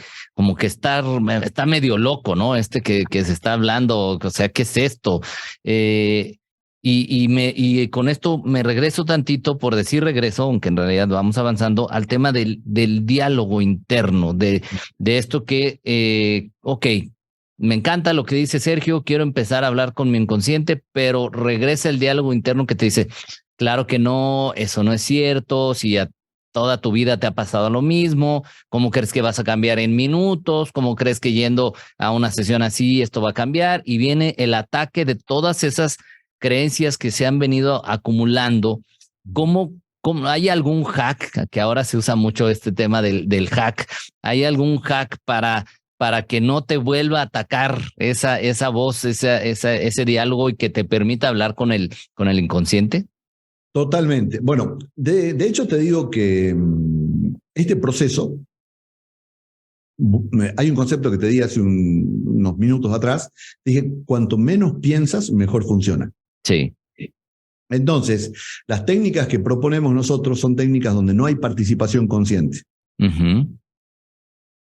está medio loco, ¿no? Que se está hablando, o sea, ¿qué es esto? Y con esto me regreso tantito, por decir regreso, aunque en realidad vamos avanzando, al tema del diálogo interno, de esto que, me encanta lo que dice Sergio, quiero empezar a hablar con mi inconsciente, pero regresa el diálogo interno que te dice, claro que no, eso no es cierto, si a toda tu vida te ha pasado lo mismo, ¿cómo crees que vas a cambiar en minutos? ¿Cómo crees que yendo a una sesión así esto va a cambiar? Y viene el ataque de todas esas creencias que se han venido acumulando. ¿Cómo hay algún hack, que ahora se usa mucho este tema del hack? ¿Hay algún hack para que no te vuelva a atacar esa voz, ese diálogo y que te permita hablar con el inconsciente? Totalmente. Bueno, de hecho te digo que este proceso, hay un concepto que te di hace unos minutos atrás, dije, cuanto menos piensas, mejor funciona. Sí. Entonces, las técnicas que proponemos nosotros son técnicas donde no hay participación consciente.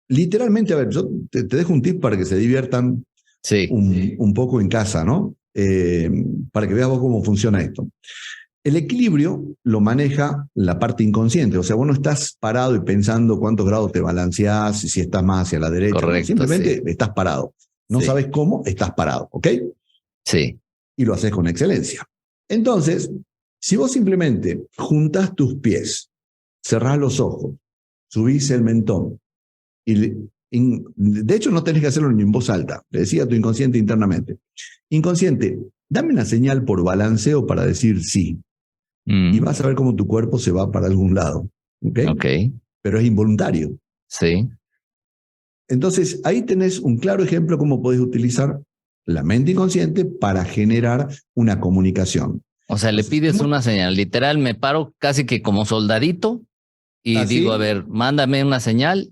Literalmente, a ver, yo te dejo un tip para que se diviertan un poco en casa, ¿no? Para que veas vos cómo funciona esto. El equilibrio lo maneja la parte inconsciente, o sea, vos no estás parado y pensando cuántos grados te balanceás, si estás más hacia la derecha. Correcto, simplemente sí. estás parado. No Sí. sabes cómo, estás parado, ¿ok? Sí. Y lo haces con excelencia. Entonces, si vos simplemente juntás tus pies, cerrás los ojos, subís el mentón, de hecho no tenés que hacerlo ni en voz alta, le decía a tu inconsciente internamente, inconsciente, dame una señal por balanceo para decir sí. Y vas a ver cómo tu cuerpo se va para algún lado. ¿Ok? Pero es involuntario. Sí. Entonces, ahí tenés un claro ejemplo cómo podés utilizar la mente inconsciente para generar una comunicación. O sea, le pides una señal. Literal, me paro casi que como soldadito y digo, a ver, mándame una señal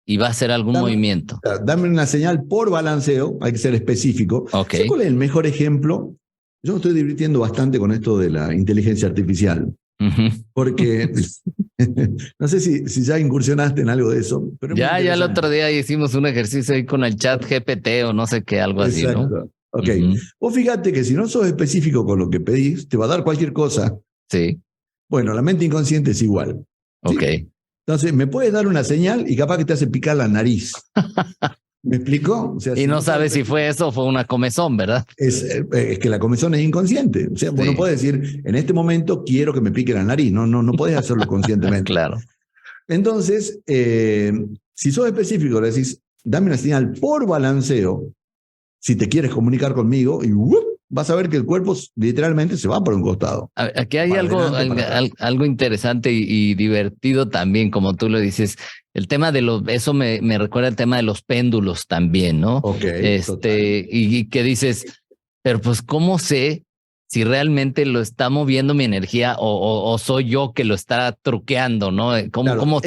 y va a hacer algún movimiento. Dame una señal por balanceo, hay que ser específico. Okay. ¿Sabes cuál es el mejor ejemplo? Yo me estoy divirtiendo bastante con esto de la inteligencia artificial, porque no sé si ya incursionaste en algo de eso. Pero ya el otro día hicimos un ejercicio ahí con el chat GPT o no sé qué, algo Exacto. así, ¿no? Ok. Vos fíjate que si no sos específico con lo que pedís, te va a dar cualquier cosa. Sí. Bueno, la mente inconsciente es igual. Ok. ¿Sí? Entonces, me puedes dar una señal y capaz que te hace picar la nariz. ¿Me explico? O sea, y si no sabes si fue eso o fue una comezón, ¿verdad? Es que la comezón es inconsciente. O sea, vos no podés decir, en este momento quiero que me pique la nariz. No podés hacerlo conscientemente. Claro. Entonces, si sos específico, le decís, dame una señal por balanceo, si te quieres comunicar conmigo, y vas a ver que el cuerpo literalmente se va por un costado. Aquí hay algo interesante y divertido también, como tú lo dices. El tema de eso me recuerda el tema de los péndulos también, ¿no? Ok. Y que dices, pero pues, ¿cómo sé si realmente lo está moviendo mi energía o soy yo que lo está truqueando, ¿no? ¿Cómo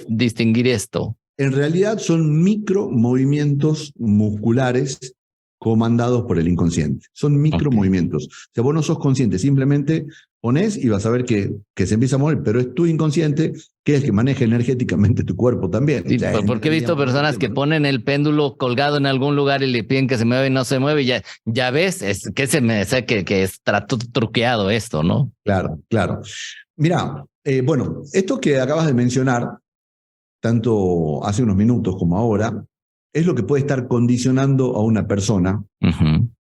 distinguir esto? En realidad son micro movimientos musculares comandados por el inconsciente. Son micromovimientos. O sea, vos no sos consciente, simplemente ponés y vas a ver que se empieza a mover, pero es tu inconsciente que es el que maneja energéticamente tu cuerpo también. Sí, porque he visto personas que ponen el péndulo colgado en algún lugar y le piden que se mueva y no se mueve. Ya ves, que es truqueado esto, ¿no? Claro. Mira, bueno, esto que acabas de mencionar, tanto hace unos minutos como ahora, es lo que puede estar condicionando a una persona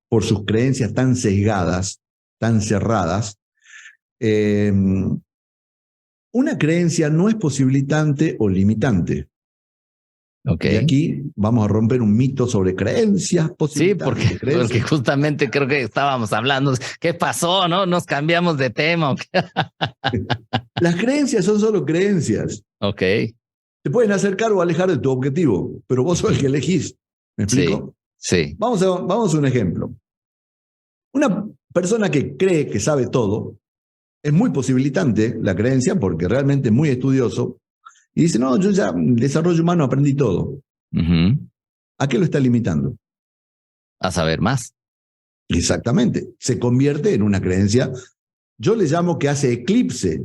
por sus creencias tan sesgadas, tan cerradas. Una creencia no es posibilitante o limitante. Okay. Y aquí vamos a romper un mito sobre creencias posibilitantes. Sí, porque justamente creo que estábamos hablando. ¿Qué pasó? ¿No? Nos cambiamos de tema. Las creencias son solo creencias. Ok. Te pueden acercar o alejar de tu objetivo, pero vos sos el que elegís. ¿Me explico? Sí. Vamos a un ejemplo. Una persona que cree que sabe todo, es muy posibilitante la creencia porque realmente es muy estudioso y dice, no, yo ya en desarrollo humano aprendí todo. ¿A qué lo está limitando? A saber más. Exactamente. Se convierte en una creencia. Yo le llamo que hace eclipse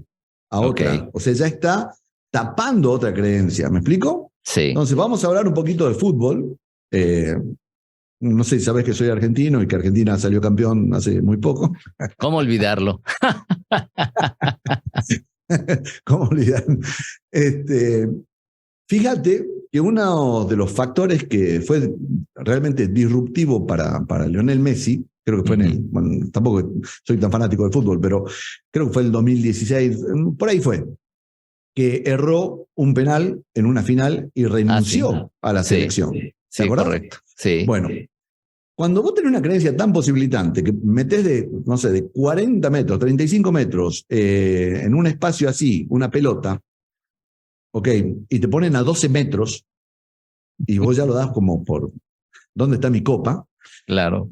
a otra. O sea, ya está tapando otra creencia. ¿Me explico? Sí. Entonces, vamos a hablar un poquito de fútbol. No sé si sabes que soy argentino y que Argentina salió campeón hace muy poco. ¿Cómo olvidarlo? ¿Cómo olvidar? Fíjate que uno de los factores que fue realmente disruptivo para Lionel Messi, creo que fue bueno, tampoco soy tan fanático de fútbol, pero creo que fue el 2016, por ahí fue, que erró un penal en una final y renunció a la selección. Sí, correcto. Sí. Bueno, cuando vos tenés una creencia tan posibilitante que metés de 40 metros, 35 metros en un espacio así, una pelota, y te ponen a 12 metros y vos ya lo das como por ¿dónde está mi copa? Claro.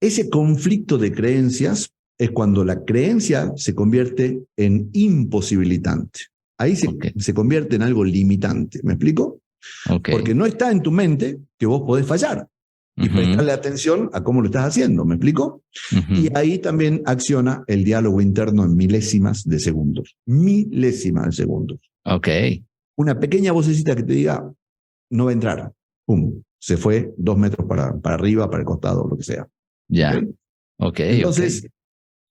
Ese conflicto de creencias es cuando la creencia se convierte en imposibilitante. Ahí se convierte en algo limitante. ¿Me explico? Porque no está en tu mente que vos podés fallar. Y prestarle atención a cómo lo estás haciendo. ¿Me explico? Y ahí también acciona el diálogo interno en milésimas de segundos. Milésimas de segundos. Una pequeña vocecita que te diga, no va a entrar. ¡Pum! Se fue 2 metros para arriba, para el costado, lo que sea. Ya. Entonces,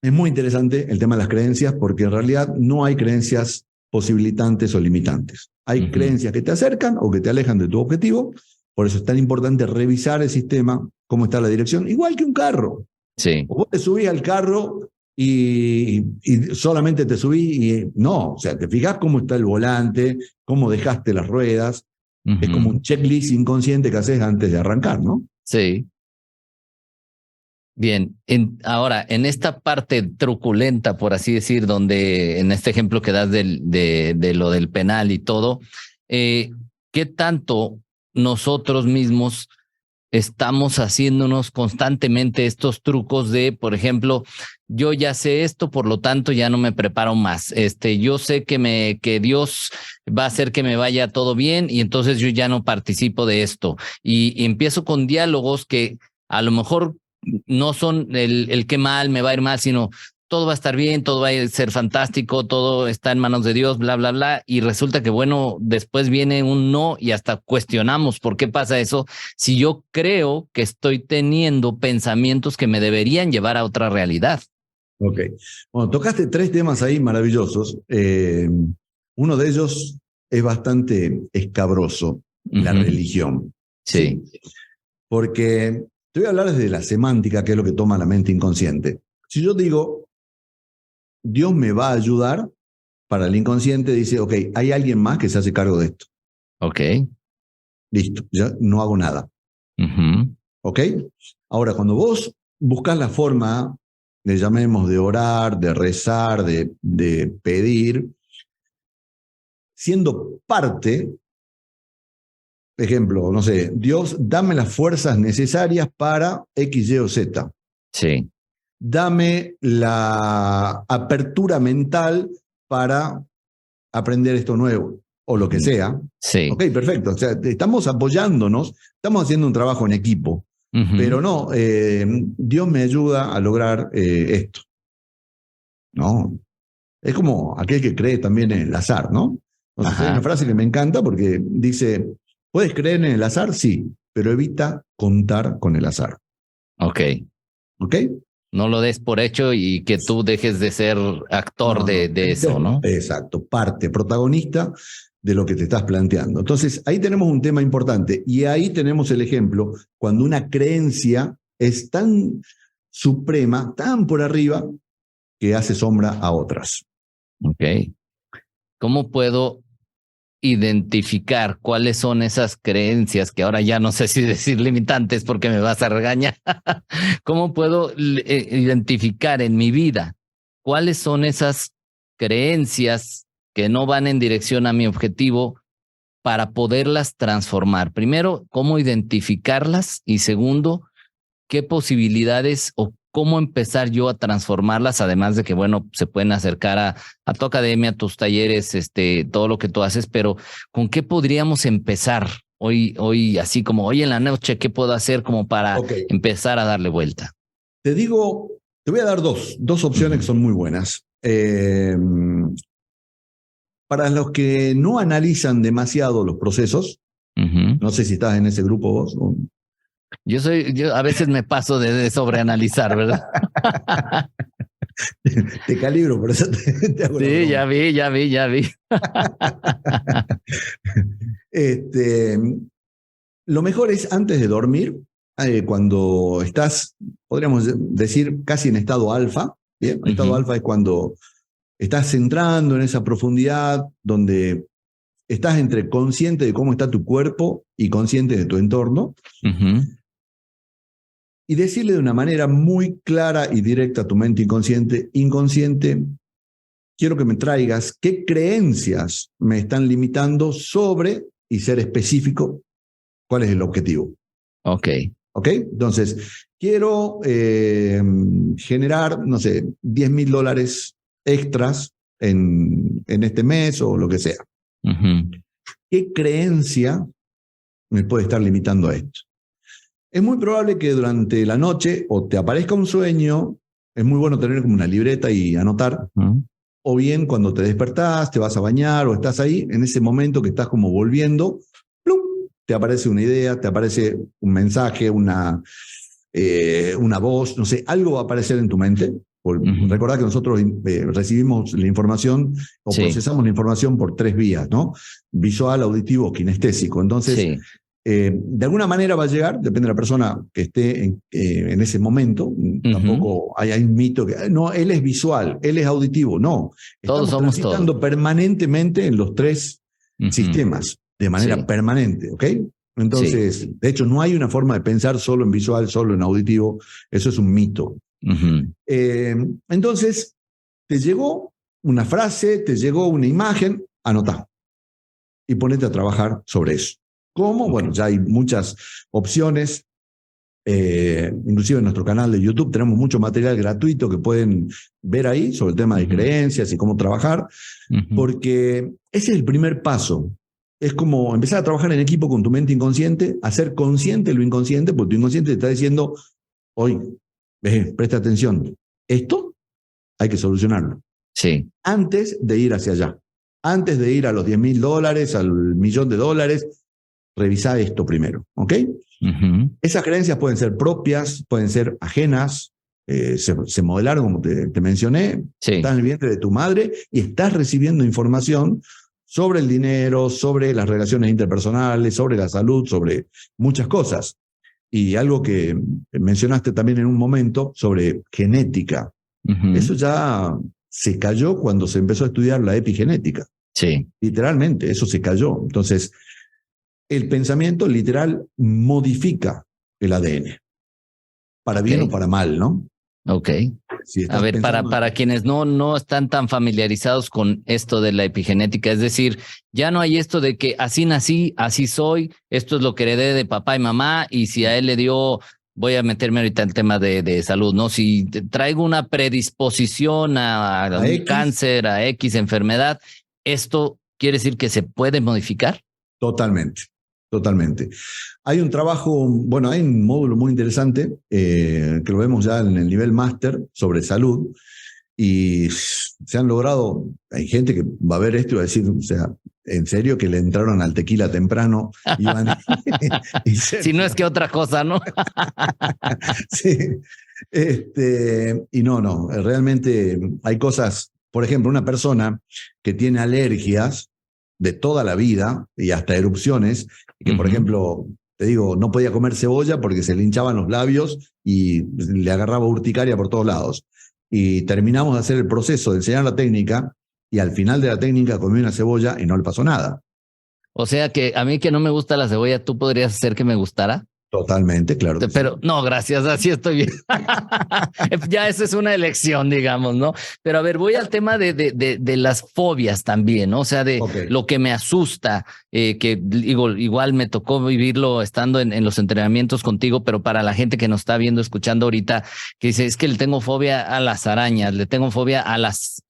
Es muy interesante el tema de las creencias porque en realidad no hay creencias posibilitantes o limitantes. Hay creencias que te acercan o que te alejan de tu objetivo. Por eso es tan importante revisar el sistema, cómo está la dirección, igual que un carro. Sí. Vos te subís al carro y solamente te subís y no, o sea, te fijás cómo está el volante, cómo dejaste las ruedas. Es como un checklist inconsciente que haces antes de arrancar, ¿no? Sí. Bien, ahora, en esta parte truculenta, por así decir, donde en este ejemplo que das de lo del penal y todo, ¿qué tanto nosotros mismos estamos haciéndonos constantemente estos trucos de, por ejemplo, yo ya sé esto, por lo tanto ya no me preparo más. Yo sé que Dios va a hacer que me vaya todo bien y entonces yo ya no participo de esto. Y empiezo con diálogos que a lo mejor no son el que mal, me va a ir mal, sino todo va a estar bien, todo va a ser fantástico, todo está en manos de Dios, bla, bla, bla. Y resulta que, bueno, después viene un no y hasta cuestionamos por qué pasa eso si yo creo que estoy teniendo pensamientos que me deberían llevar a otra realidad. Ok. Bueno, tocaste 3 temas ahí maravillosos. Uno de ellos es bastante escabroso, la religión. Sí. Porque te voy a hablar desde la semántica, que es lo que toma la mente inconsciente. Si yo digo, Dios me va a ayudar, para el inconsciente dice, ok, hay alguien más que se hace cargo de esto. Ok. Listo, ya no hago nada. ¿Ok? Ahora, cuando vos buscas la forma, le llamemos de orar, de rezar, de pedir, siendo parte, ejemplo, no sé, Dios, dame las fuerzas necesarias para X, Y o Z. Sí. Dame la apertura mental para aprender esto nuevo, o lo que sea. Sí. Ok, perfecto. O sea, estamos apoyándonos, estamos haciendo un trabajo en equipo, pero no, Dios me ayuda a lograr esto. No. Es como aquel que cree también en el azar, ¿no? Entonces hay una frase que me encanta porque dice, ¿puedes creer en el azar? Sí, pero evita contar con el azar. Ok. ¿Ok? No lo des por hecho y que tú dejes de ser actor de eso, ¿no? Exacto, parte, protagonista de lo que te estás planteando. Entonces, ahí tenemos un tema importante y ahí tenemos el ejemplo cuando una creencia es tan suprema, tan por arriba, que hace sombra a otras. Ok. ¿Cómo puedo identificar cuáles son esas creencias que ahora ya no sé si decir limitantes porque me vas a regañar? ¿Cómo puedo identificar en mi vida cuáles son esas creencias que no van en dirección a mi objetivo para poderlas transformar? Primero, ¿cómo identificarlas? Y segundo, ¿qué posibilidades o cómo empezar yo a transformarlas? Además de que, bueno, se pueden acercar a tu academia, a tus talleres, todo lo que tú haces, pero ¿con qué podríamos empezar hoy, así como hoy en la noche, qué puedo hacer como para empezar a darle vuelta? Te voy a dar dos opciones que son muy buenas. Para los que no analizan demasiado los procesos, no sé si estás en ese grupo vos. Yo a veces me paso de sobreanalizar, ¿verdad? Te calibro, por eso te hago la broma. Ya vi. Lo mejor es antes de dormir, cuando estás, podríamos decir, casi en estado alfa. ¿Bien? Estado alfa es cuando estás entrando en esa profundidad donde estás entre consciente de cómo está tu cuerpo y consciente de tu entorno. Y decirle de una manera muy clara y directa a tu mente inconsciente, quiero que me traigas qué creencias me están limitando sobre, y ser específico, cuál es el objetivo. Ok. ¿Ok? Entonces, quiero generar, no sé, $10,000 extras en este mes o lo que sea. ¿Qué creencia me puede estar limitando a esto? Es muy probable que durante la noche o te aparezca un sueño, es muy bueno tener como una libreta y anotar, o bien cuando te despertás, te vas a bañar o estás ahí, en ese momento que estás como volviendo, ¡plum!, te aparece una idea, te aparece un mensaje, una voz, no sé, algo va a aparecer en tu mente, Recordad que nosotros recibimos la información o procesamos la información por 3 vías, ¿no? Visual, auditivo, kinestésico. Entonces, de alguna manera va a llegar, depende de la persona que esté en ese momento. Tampoco hay un mito que, no, él es visual, él es auditivo. No, todos estamos transitando permanentemente en los 3 sistemas, de manera permanente, ¿ok? Entonces, de hecho, no hay una forma de pensar solo en visual, solo en auditivo. Eso es un mito. Entonces, te llegó una frase, te llegó una imagen, anotá y ponete a trabajar sobre eso. ¿Cómo? Bueno, ya hay muchas opciones. Inclusive en nuestro canal de YouTube tenemos mucho material gratuito que pueden ver ahí sobre el tema de creencias y cómo trabajar, porque ese es el primer paso. Es como empezar a trabajar en equipo con tu mente inconsciente, hacer consciente lo inconsciente, porque tu inconsciente te está diciendo, hoy, presta atención, esto hay que solucionarlo. Sí. Antes de ir hacia allá, antes de ir a los $10.000, al $1.000.000, revisá esto primero, ¿ok? Esas creencias pueden ser propias, pueden ser ajenas, se modelaron, como te mencioné, están en el vientre de tu madre y estás recibiendo información sobre el dinero, sobre las relaciones interpersonales, sobre la salud, sobre muchas cosas. Y algo que mencionaste también en un momento sobre genética. Eso ya se cayó cuando se empezó a estudiar la epigenética. Sí. Literalmente, eso se cayó. Entonces, el pensamiento literal modifica el ADN. Para bien o para mal, ¿no? Ok. A ver, para quienes no están tan familiarizados con esto de la epigenética, es decir, ya no hay esto de que así nací, así soy, esto es lo que heredé de papá y mamá, y si a él le dio, voy a meterme ahorita en el tema de salud, ¿no? Si traigo una predisposición a un cáncer, a X enfermedad, ¿esto quiere decir que se puede modificar? Totalmente. Totalmente. Hay un trabajo, bueno, hay un módulo muy interesante que lo vemos ya en el nivel máster sobre salud y se han logrado, hay gente que va a ver esto y va a decir, o sea, en serio que le entraron al tequila temprano. Si no es que otra cosa, ¿no? Sí. Y no, realmente hay cosas, por ejemplo, una persona que tiene alergias de toda la vida y hasta erupciones, que por ejemplo, te digo, no podía comer cebolla porque se le hinchaban los labios y le agarraba urticaria por todos lados. Y terminamos de hacer el proceso de enseñar la técnica y al final de la técnica comió una cebolla y no le pasó nada. O sea que a mí que no me gusta la cebolla, ¿tú podrías hacer que me gustara? Totalmente, claro. Pero sí. No, gracias, así estoy bien. Ya esa es una elección, digamos, ¿no? Pero a ver, voy al tema de las fobias también, ¿no? O sea, de lo que me asusta, que digo, igual me tocó vivirlo estando en los entrenamientos contigo, pero para la gente que nos está viendo, escuchando ahorita, que dice, es que le tengo fobia a las arañas, le tengo fobia a las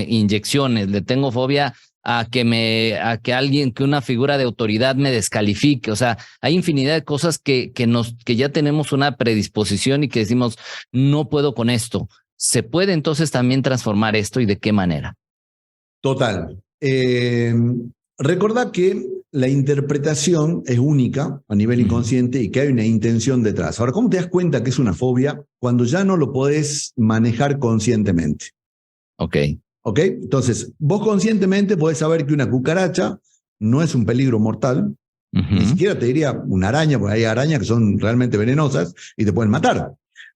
inyecciones, le tengo fobia a que alguien, que una figura de autoridad me descalifique. O sea, hay infinidad de cosas que ya tenemos una predisposición y que decimos, no puedo con esto. ¿Se puede entonces también transformar esto y de qué manera? Total. Recordá que la interpretación es única a nivel inconsciente y que hay una intención detrás. Ahora, ¿cómo te das cuenta que es una fobia cuando ya no lo podés manejar conscientemente? Ok. ¿Ok? Entonces, vos conscientemente podés saber que una cucaracha no es un peligro mortal. Ni siquiera te diría una araña, porque hay arañas que son realmente venenosas y te pueden matar.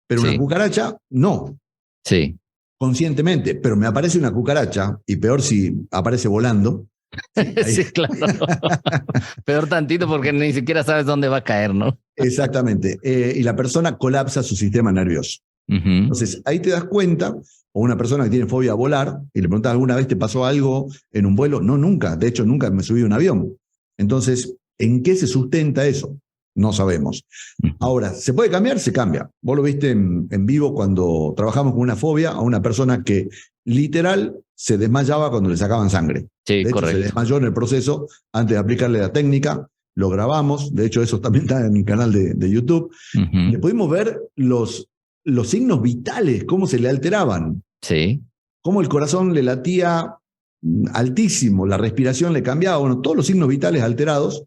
Pero una cucaracha, no. Sí. Conscientemente. Pero me aparece una cucaracha, y peor si aparece volando. Sí, claro. Peor tantito porque ni siquiera sabes dónde va a caer, ¿no? Exactamente. Y la persona colapsa su sistema nervioso. Entonces, ahí te das cuenta, o una persona que tiene fobia a volar, y le preguntas, ¿alguna vez te pasó algo en un vuelo? No, nunca. De hecho, nunca me subí a un avión. Entonces, ¿en qué se sustenta eso? No sabemos. Ahora, ¿se puede cambiar? Se cambia. Vos lo viste en vivo cuando trabajamos con una fobia a una persona que literal se desmayaba cuando le sacaban sangre. Sí, de hecho, correcto. se desmayó en el proceso antes de aplicarle la técnica. Lo grabamos. De hecho, eso también está en mi canal de YouTube. Le pudimos ver los signos vitales, cómo se le alteraban. Sí. Cómo el corazón le latía altísimo, la respiración le cambiaba. Bueno, todos los signos vitales alterados,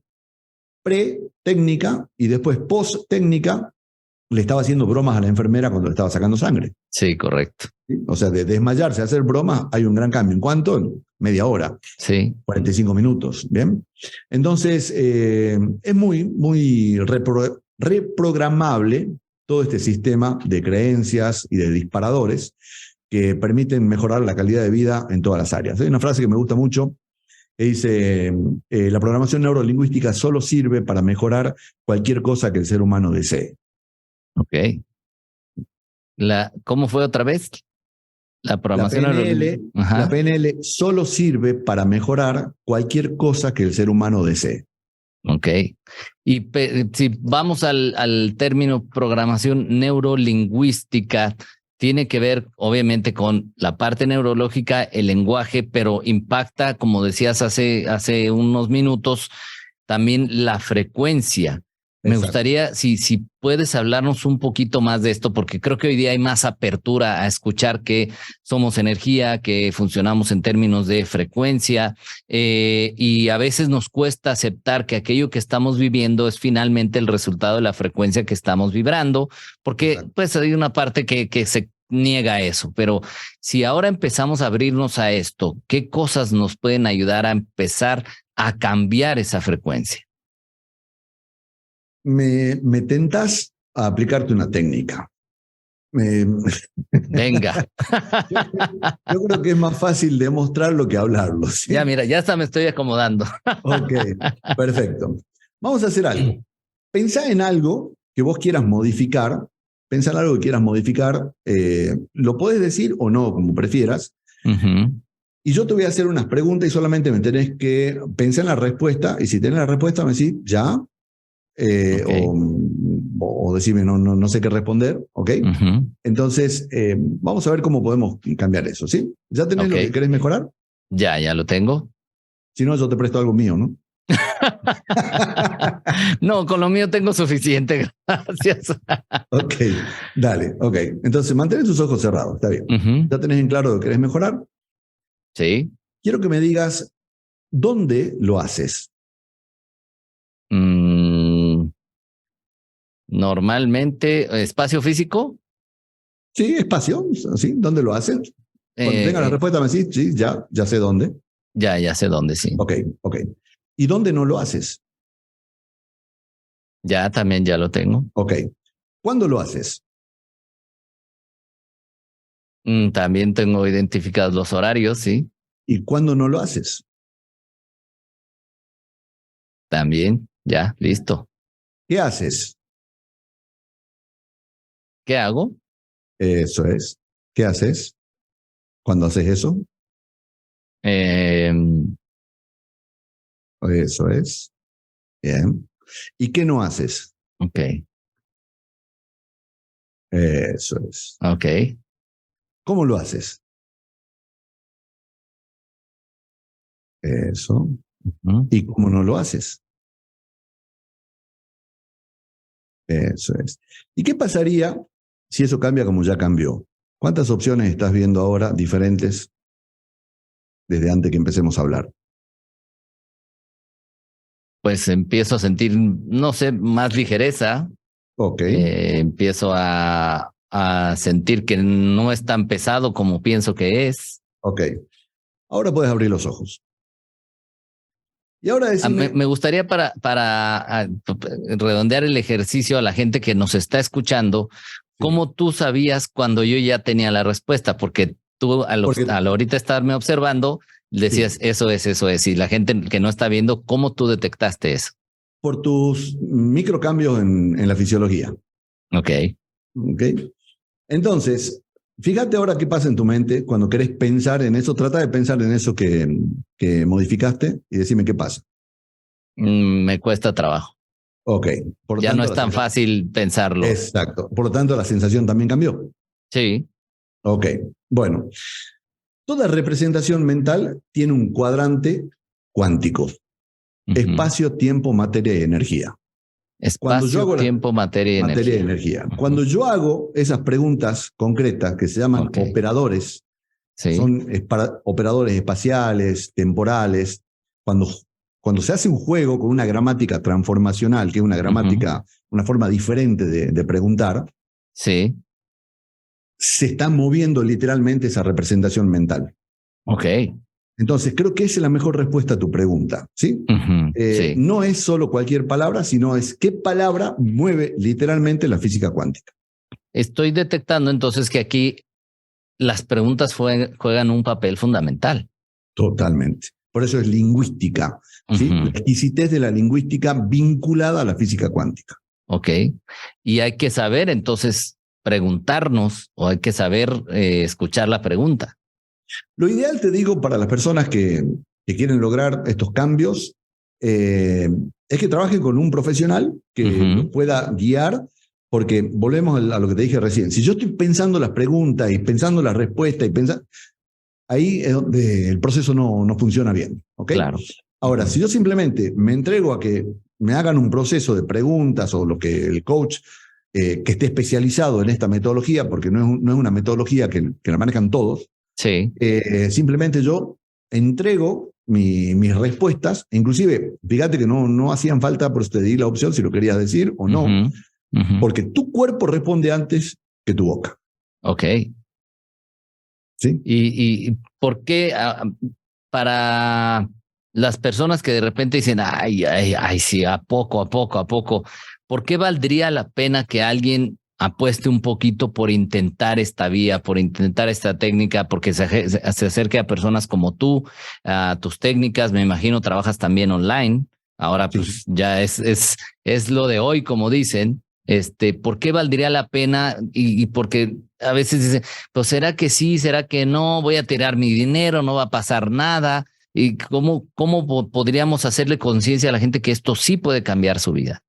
pre-técnica y después post-técnica, le estaba haciendo bromas a la enfermera cuando le estaba sacando sangre. Sí, correcto. ¿Sí? O sea, de desmayarse a hacer bromas hay un gran cambio. ¿En cuánto? En media hora. Sí. 45 minutos. ¿Bien? Entonces, es muy reprogramable todo este sistema de creencias y de disparadores que permiten mejorar la calidad de vida en todas las áreas. Hay una frase que me gusta mucho que dice, la programación neurolingüística solo sirve para mejorar cualquier cosa que el ser humano desee. Ok. ¿Cómo fue otra vez? La programación la PNL solo sirve para mejorar cualquier cosa que el ser humano desee. Ok. Y si vamos al término programación neurolingüística, tiene que ver obviamente con la parte neurológica, el lenguaje, pero impacta, como decías hace unos minutos, también la frecuencia. Me Exacto. gustaría, si puedes hablarnos un poquito más de esto, porque creo que hoy día hay más apertura a escuchar que somos energía, que funcionamos en términos de frecuencia, y a veces nos cuesta aceptar que aquello que estamos viviendo es finalmente el resultado de la frecuencia que estamos vibrando, porque Exacto. pues hay una parte que se niega a eso. Pero si ahora empezamos a abrirnos a esto, ¿qué cosas nos pueden ayudar a empezar a cambiar esa frecuencia? Me tentás a aplicarte una técnica. Venga. Yo creo que es más fácil demostrarlo que hablarlo. ¿Sí? Ya, mira, ya hasta me estoy acomodando. Ok, perfecto. Vamos a hacer algo. Pensá en algo que vos quieras modificar. Pensá en algo que quieras modificar. Lo podés decir o no, como prefieras. Y yo te voy a hacer unas preguntas y solamente me tenés que pensar en la respuesta. Y si tenés la respuesta, me decís ya. Okay. O decirme no sé qué responder, ¿ok? Entonces, vamos a ver cómo podemos cambiar eso, ¿sí? ¿Ya tenés lo que querés mejorar? Ya lo tengo. Si no, yo te presto algo mío, ¿no? No, con lo mío tengo suficiente, gracias. Ok, dale, ok. Entonces, mantén tus ojos cerrados, está bien. ¿Ya tenés en claro lo que querés mejorar? Sí. Quiero que me digas, ¿dónde lo haces? Normalmente, ¿espacio físico? Sí, espacio, ¿sí? ¿Dónde lo haces? Cuando tenga la respuesta me decís, sí, ya sé dónde. Ya sé dónde, sí. Ok. ¿Y dónde no lo haces? Ya, también ya lo tengo. Ok. ¿Cuándo lo haces? También tengo identificados los horarios, sí. ¿Y cuándo no lo haces? También, ya, listo. ¿Qué haces? ¿Qué hago? Eso es. ¿Qué haces cuando haces eso? Eso es. Bien. ¿Y qué no haces? Ok. Eso es. Ok. ¿Cómo lo haces? Eso. ¿Y cómo no lo haces? Eso es. ¿Y qué pasaría si eso cambia como ya cambió? ¿Cuántas opciones estás viendo ahora diferentes desde antes que empecemos a hablar? Pues empiezo a sentir, no sé, más ligereza. Ok. Empiezo a sentir que no es tan pesado como pienso que es. Ok. Ahora puedes abrir los ojos. Y ahora decime... Me gustaría para redondear el ejercicio a la gente que nos está escuchando, ¿cómo tú sabías cuando yo ya tenía la respuesta? Porque tú al ahorita estarme observando, decías eso es. Y la gente que no está viendo, ¿cómo tú detectaste eso? Por tus microcambios en la fisiología. Ok. Entonces, fíjate ahora qué pasa en tu mente cuando querés pensar en eso. Trata de pensar en eso que modificaste y decime qué pasa. Me cuesta trabajo. Ok. Ya no es tan fácil pensarlo. Exacto. Por lo tanto, la sensación también cambió. Sí. Ok. Bueno, toda representación mental tiene un cuadrante cuántico. Espacio, tiempo, materia y energía. Espacio, tiempo, materia y energía. Cuando yo hago esas preguntas concretas que se llaman operadores, son operadores espaciales, temporales, cuando se hace un juego con una gramática transformacional, que es una gramática una forma diferente de preguntar, Sí. se está moviendo literalmente esa representación mental. Ok. Entonces, creo que esa es la mejor respuesta a tu pregunta, ¿sí? Sí. No es solo cualquier palabra, sino es qué palabra mueve literalmente la física cuántica. Estoy detectando entonces que aquí las preguntas juegan un papel fundamental. Totalmente. Por eso es lingüística, ¿sí? La exquisitez de la lingüística vinculada a la física cuántica. Ok. Y hay que saber entonces preguntarnos o hay que saber escuchar la pregunta. Lo ideal, te digo, para las personas que quieren lograr estos cambios, es que trabajen con un profesional que los pueda guiar, porque volvemos a lo que te dije recién. Si yo estoy pensando las preguntas y pensando las respuestas y pensando, ahí es donde el proceso no funciona bien. ¿Ok? Claro. Ahora, si yo simplemente me entrego a que me hagan un proceso de preguntas o lo que el coach que esté especializado en esta metodología, porque no es una metodología que la manejan todos, Sí. simplemente yo entrego mis respuestas, inclusive, fíjate que no hacían falta, por eso te di la opción si lo querías decir o no, porque tu cuerpo responde antes que tu boca. Ok. ¿Sí? ¿Y por qué para las personas que de repente dicen, ay, sí, a poco, ¿por qué valdría la pena que alguien apueste un poquito por intentar esta vía, por intentar esta técnica, porque se acerque a personas como tú, a tus técnicas? Me imagino trabajas también online. Ahora pues ya es lo de hoy, como dicen. ¿Por qué valdría la pena? Y porque a veces dicen, pues será que sí, será que no, voy a tirar mi dinero, no va a pasar nada. ¿Y cómo podríamos hacerle conciencia a la gente que esto sí puede cambiar su vida?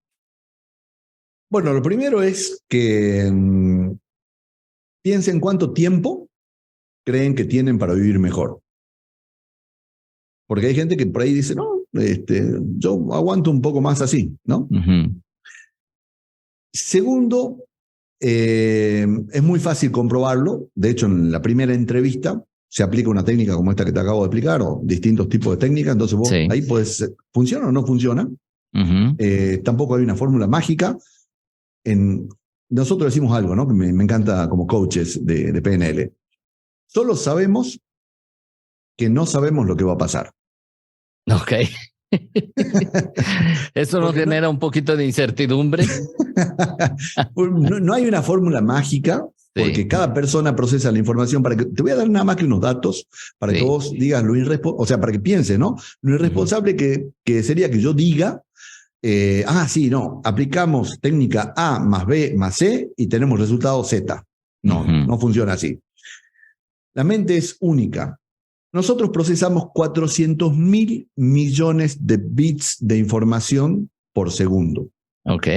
Bueno, lo primero es que piensen cuánto tiempo creen que tienen para vivir mejor. Porque hay gente que por ahí dice, no, yo aguanto un poco más así, ¿no? Segundo, es muy fácil comprobarlo. De hecho, en la primera entrevista se aplica una técnica como esta que te acabo de explicar o distintos tipos de técnicas. Entonces vos ahí podés, ¿funciona o no funciona? Tampoco hay una fórmula mágica. Nosotros decimos algo, ¿no? Que me encanta como coaches de PNL. Solo sabemos que no sabemos lo que va a pasar. Ok. ¿Eso no genera un poquito de incertidumbre? No hay una fórmula mágica, porque cada persona procesa la información para que te voy a dar nada más que unos datos para que vos digas lo irresponsable, o sea, para que pienses, ¿no? Lo irresponsable que sería que yo diga, aplicamos técnica A más B más C y tenemos resultado Z. No funciona así. La mente es única. Nosotros procesamos 400.000 millones de bits de información por segundo. Ok.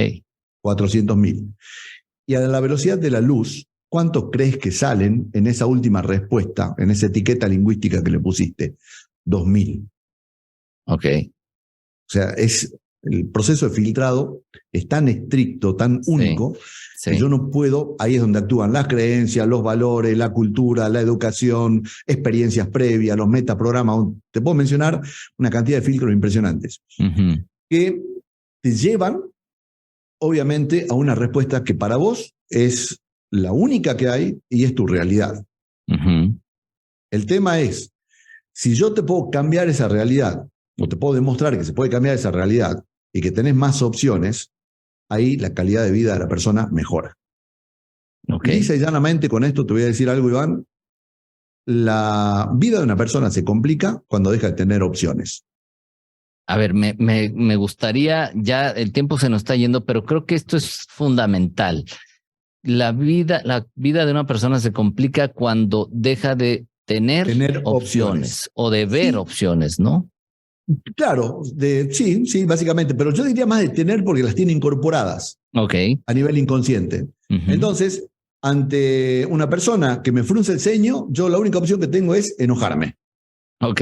400.000. Y a la velocidad de la luz, ¿cuántos crees que salen en esa última respuesta, en esa etiqueta lingüística que le pusiste? 2.000. Ok. O sea, el proceso de filtrado es tan estricto, tan único, que yo no puedo, ahí es donde actúan las creencias, los valores, la cultura, la educación, experiencias previas, los metaprogramas. Te puedo mencionar una cantidad de filtros impresionantes que te llevan, obviamente, a una respuesta que para vos es la única que hay y es tu realidad. El tema es, si yo te puedo cambiar esa realidad, o te puedo demostrar que se puede cambiar esa realidad y que tenés más opciones, ahí la calidad de vida de la persona mejora. Lisa y llanamente, con esto te voy a decir algo, Iván. La vida de una persona se complica cuando deja de tener opciones. A ver, me gustaría, ya el tiempo se nos está yendo, pero creo que esto es fundamental. La vida de una persona se complica cuando deja de tener opciones o de ver opciones, ¿no? Claro, sí, básicamente, pero yo diría más de tener porque las tiene incorporadas a nivel inconsciente. Entonces, ante una persona que me frunce el ceño, yo la única opción que tengo es enojarme. ¿Ok?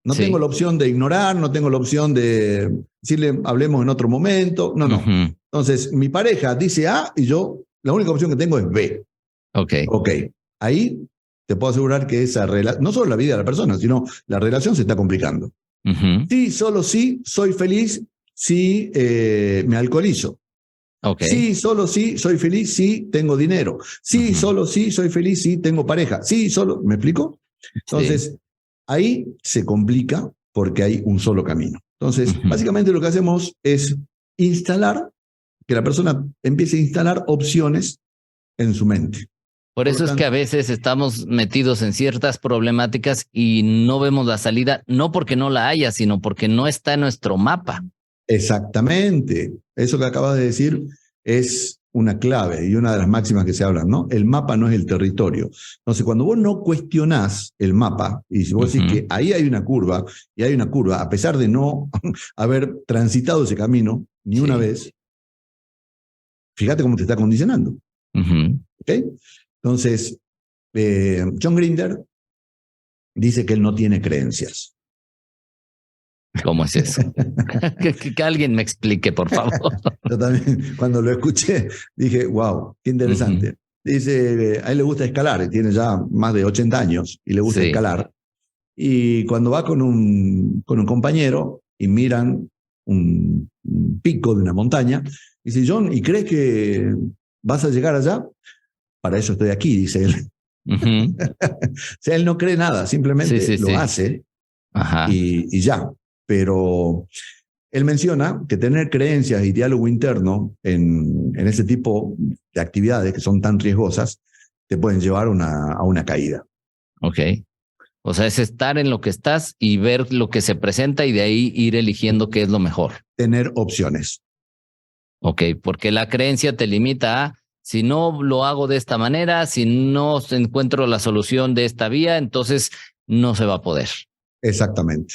No tengo la opción de ignorar, no tengo la opción de decirle hablemos en otro momento, no. Entonces, mi pareja dice A y yo la única opción que tengo es B. Ok. Ahí te puedo asegurar que esa relación, no solo la vida de la persona, sino la relación se está complicando. Sí, solo sí, soy feliz sí, me alcoholizo. Okay. Sí, solo sí, soy feliz, sí, tengo dinero. Sí, solo sí, soy feliz, sí, tengo pareja. Sí, solo, ¿me explico? Entonces, ahí se complica porque hay un solo camino. Entonces, básicamente lo que hacemos es instalar, que la persona empiece a instalar opciones en su mente. Por eso es que a veces estamos metidos en ciertas problemáticas y no vemos la salida, no porque no la haya, sino porque no está en nuestro mapa. Exactamente. Eso que acabas de decir es una clave y una de las máximas que se hablan, ¿no? El mapa no es el territorio. Entonces, cuando vos no cuestionás el mapa, y si vos decís que ahí hay una curva, y hay una curva, a pesar de no haber transitado ese camino ni una vez, fíjate cómo te está condicionando. ¿Okay? Entonces, John Grinder dice que él no tiene creencias. ¿Cómo es eso? que alguien me explique, por favor. Yo también, cuando lo escuché, dije, wow, qué interesante. Dice, a él le gusta escalar, tiene ya más de 80 años y le gusta escalar. Y cuando va con un compañero y miran un pico de una montaña, dice, John, ¿y crees que vas a llegar allá? Para eso estoy aquí, dice él. O sea, él no cree nada, simplemente lo hace y ya. Pero él menciona que tener creencias y diálogo interno en ese tipo de actividades que son tan riesgosas te pueden llevar a una caída. Ok. O sea, es estar en lo que estás y ver lo que se presenta y de ahí ir eligiendo qué es lo mejor. Tener opciones. Ok, porque la creencia te limita a, si no lo hago de esta manera, si no encuentro la solución de esta vía, entonces no se va a poder. Exactamente.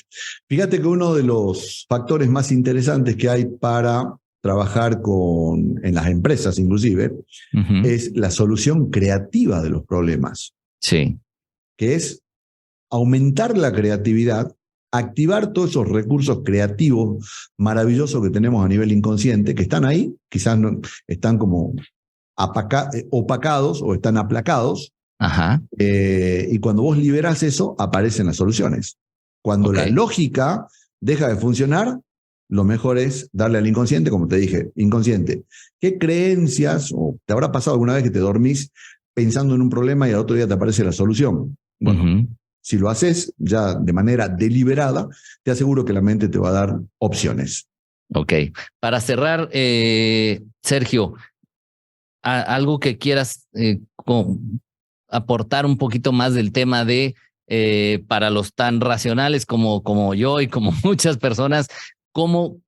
Fíjate que uno de los factores más interesantes que hay para trabajar en las empresas inclusive, es la solución creativa de los problemas. Sí. Que es aumentar la creatividad, activar todos esos recursos creativos maravillosos que tenemos a nivel inconsciente, que están ahí, quizás no, están como opacados o están aplacados. Y cuando vos liberás eso, aparecen las soluciones. Cuando la lógica deja de funcionar, lo mejor es darle al inconsciente, como te dije, inconsciente. ¿Qué creencias, o te habrá pasado alguna vez que te dormís pensando en un problema y al otro día te aparece la solución? Bueno, si lo haces ya de manera deliberada, te aseguro que la mente te va a dar opciones. Ok. Para cerrar, Sergio, algo que quieras aportar un poquito más del tema de para los tan racionales como yo y como muchas personas, cómo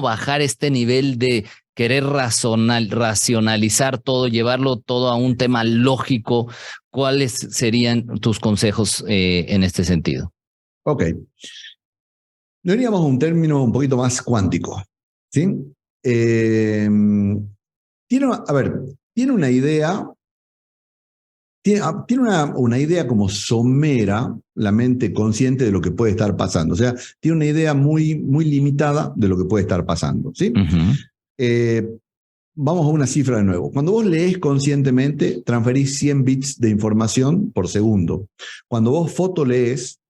bajar este nivel de querer racionalizar todo, llevarlo todo a un tema lógico. ¿Cuáles serían tus consejos en este sentido? Ok. Nos iríamos a un término un poquito más cuántico, ¿sí? Tiene una idea. Tiene una idea como somera la mente consciente de lo que puede estar pasando. O sea, tiene una idea muy, muy limitada de lo que puede estar pasando. ¿Sí? Vamos a una cifra de nuevo. Cuando vos lees conscientemente, transferís 100 bits de información por segundo. Cuando vos fotolees,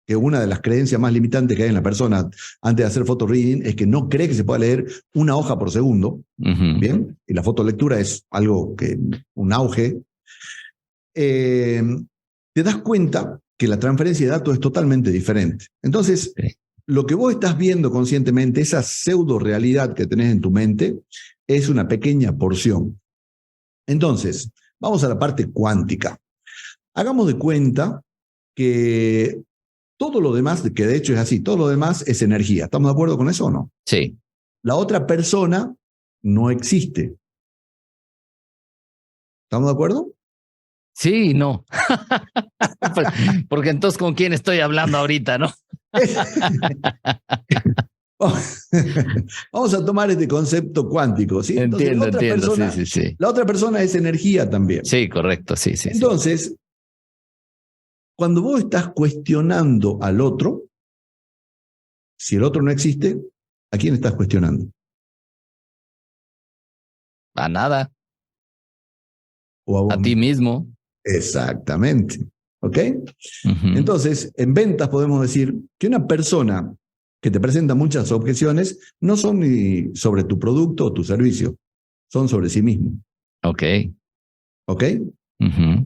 que una de las creencias más limitantes que hay en la persona antes de hacer photoreading es que no cree que se pueda leer una hoja por segundo. ¿Bien? Y la fotolectura es algo un auge. Te das cuenta que la transferencia de datos es totalmente diferente. Entonces, lo que vos estás viendo conscientemente, esa pseudo realidad que tenés en tu mente, es una pequeña porción. Entonces, vamos a la parte cuántica. Hagamos de cuenta que todo lo demás, que de hecho es así, todo lo demás es energía. ¿Estamos de acuerdo con eso o no? Sí. La otra persona no existe. ¿Estamos de acuerdo? Sí y no. Porque entonces, ¿con quién estoy hablando ahorita, no? Vamos a tomar este concepto cuántico, ¿sí? Entonces, entiendo, sí. La otra persona es energía también. Sí, correcto, sí. Entonces, cuando vos estás cuestionando al otro, si el otro no existe, ¿a quién estás cuestionando? A nada. O a ti mismo. Exactamente. ¿Ok? Entonces, en ventas podemos decir que una persona que te presentan muchas objeciones, no son ni sobre tu producto o tu servicio, son sobre sí mismo. Ok. ¿Ok? Uh-huh.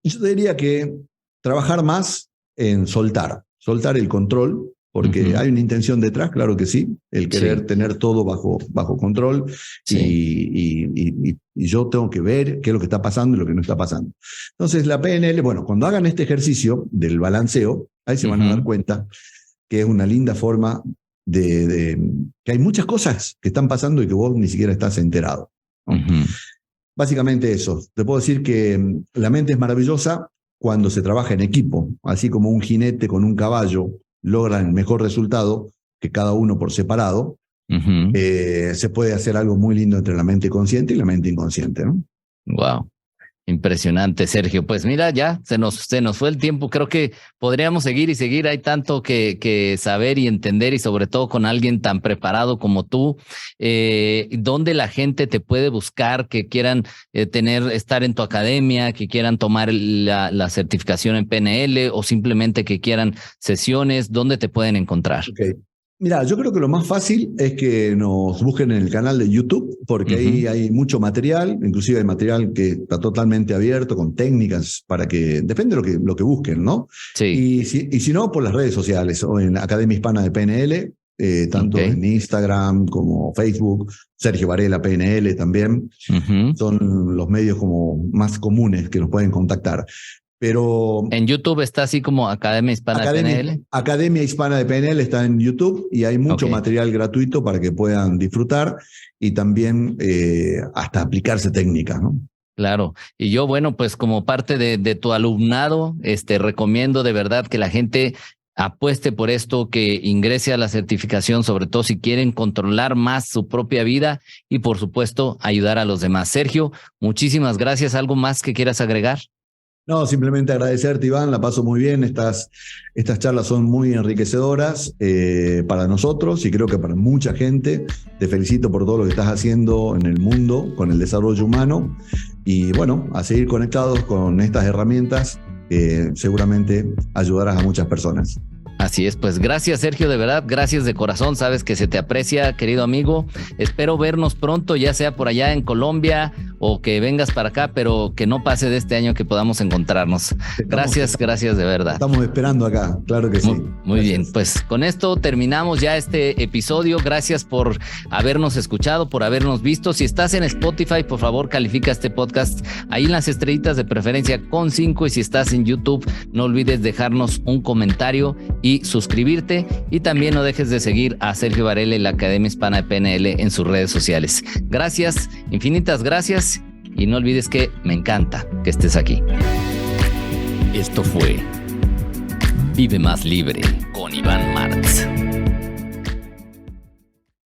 Yo te diría que trabajar más en soltar el control, porque hay una intención detrás, claro que sí, el querer tener todo bajo control, y yo tengo que ver qué es lo que está pasando y lo que no está pasando. Entonces la PNL, bueno, cuando hagan este ejercicio del balanceo, ahí se van a dar cuenta que es una linda forma que hay muchas cosas que están pasando y que vos ni siquiera estás enterado, ¿no? Básicamente eso. Te puedo decir que la mente es maravillosa cuando se trabaja en equipo, así como un jinete con un caballo logran el mejor resultado que cada uno por separado. Se puede hacer algo muy lindo entre la mente consciente y la mente inconsciente, ¿no? Wow. Impresionante, Sergio. Pues mira, ya se nos fue el tiempo. Creo que podríamos seguir y seguir. Hay tanto que saber y entender, y sobre todo con alguien tan preparado como tú. ¿Dónde la gente te puede buscar, que quieran estar en tu academia, que quieran tomar la certificación en PNL o simplemente que quieran sesiones? ¿Dónde te pueden encontrar? Okay. Mira, yo creo que lo más fácil es que nos busquen en el canal de YouTube, porque ahí hay mucho material, inclusive hay material que está totalmente abierto con técnicas para que, depende de lo que busquen, ¿no? Sí. Y si no, por las redes sociales o en la Academia Hispana de PNL, tanto en Instagram como Facebook, Sergio Varela PNL también, son los medios como más comunes que nos pueden contactar. Pero en YouTube está así como Academia Hispana de PNL. Academia Hispana de PNL está en YouTube y hay mucho material gratuito para que puedan disfrutar y también hasta aplicarse técnicas, ¿no? Claro. Y yo, bueno, pues como parte de tu alumnado, recomiendo de verdad que la gente apueste por esto, que ingrese a la certificación, sobre todo si quieren controlar más su propia vida y, por supuesto, ayudar a los demás. Sergio, muchísimas gracias. ¿Algo más que quieras agregar? No, simplemente agradecerte, Iván, la paso muy bien. Estas charlas son muy enriquecedoras para nosotros y creo que para mucha gente. Te felicito por todo lo que estás haciendo en el mundo con el desarrollo humano y bueno, a seguir conectados con estas herramientas que seguramente ayudarás a muchas personas. Así es, pues gracias, Sergio, de verdad, gracias de corazón, sabes que se te aprecia, querido amigo. Espero vernos pronto, ya sea por allá en Colombia o que vengas para acá, pero que no pase de este año, que podamos encontrarnos. Gracias de verdad. Estamos esperando acá, claro que sí. Muy bien, pues con esto terminamos ya este episodio. Gracias por habernos escuchado, por habernos visto. Si estás en Spotify, por favor, califica este podcast ahí en las estrellitas, de preferencia con 5, y si estás en YouTube, no olvides dejarnos un comentario y suscribirte, y también no dejes de seguir a Sergio Varela y la Academia Hispana de PNL en sus redes sociales. Gracias, infinitas gracias, y no olvides que me encanta que estés aquí. Esto fue Vive Más Libre con Iván Martz.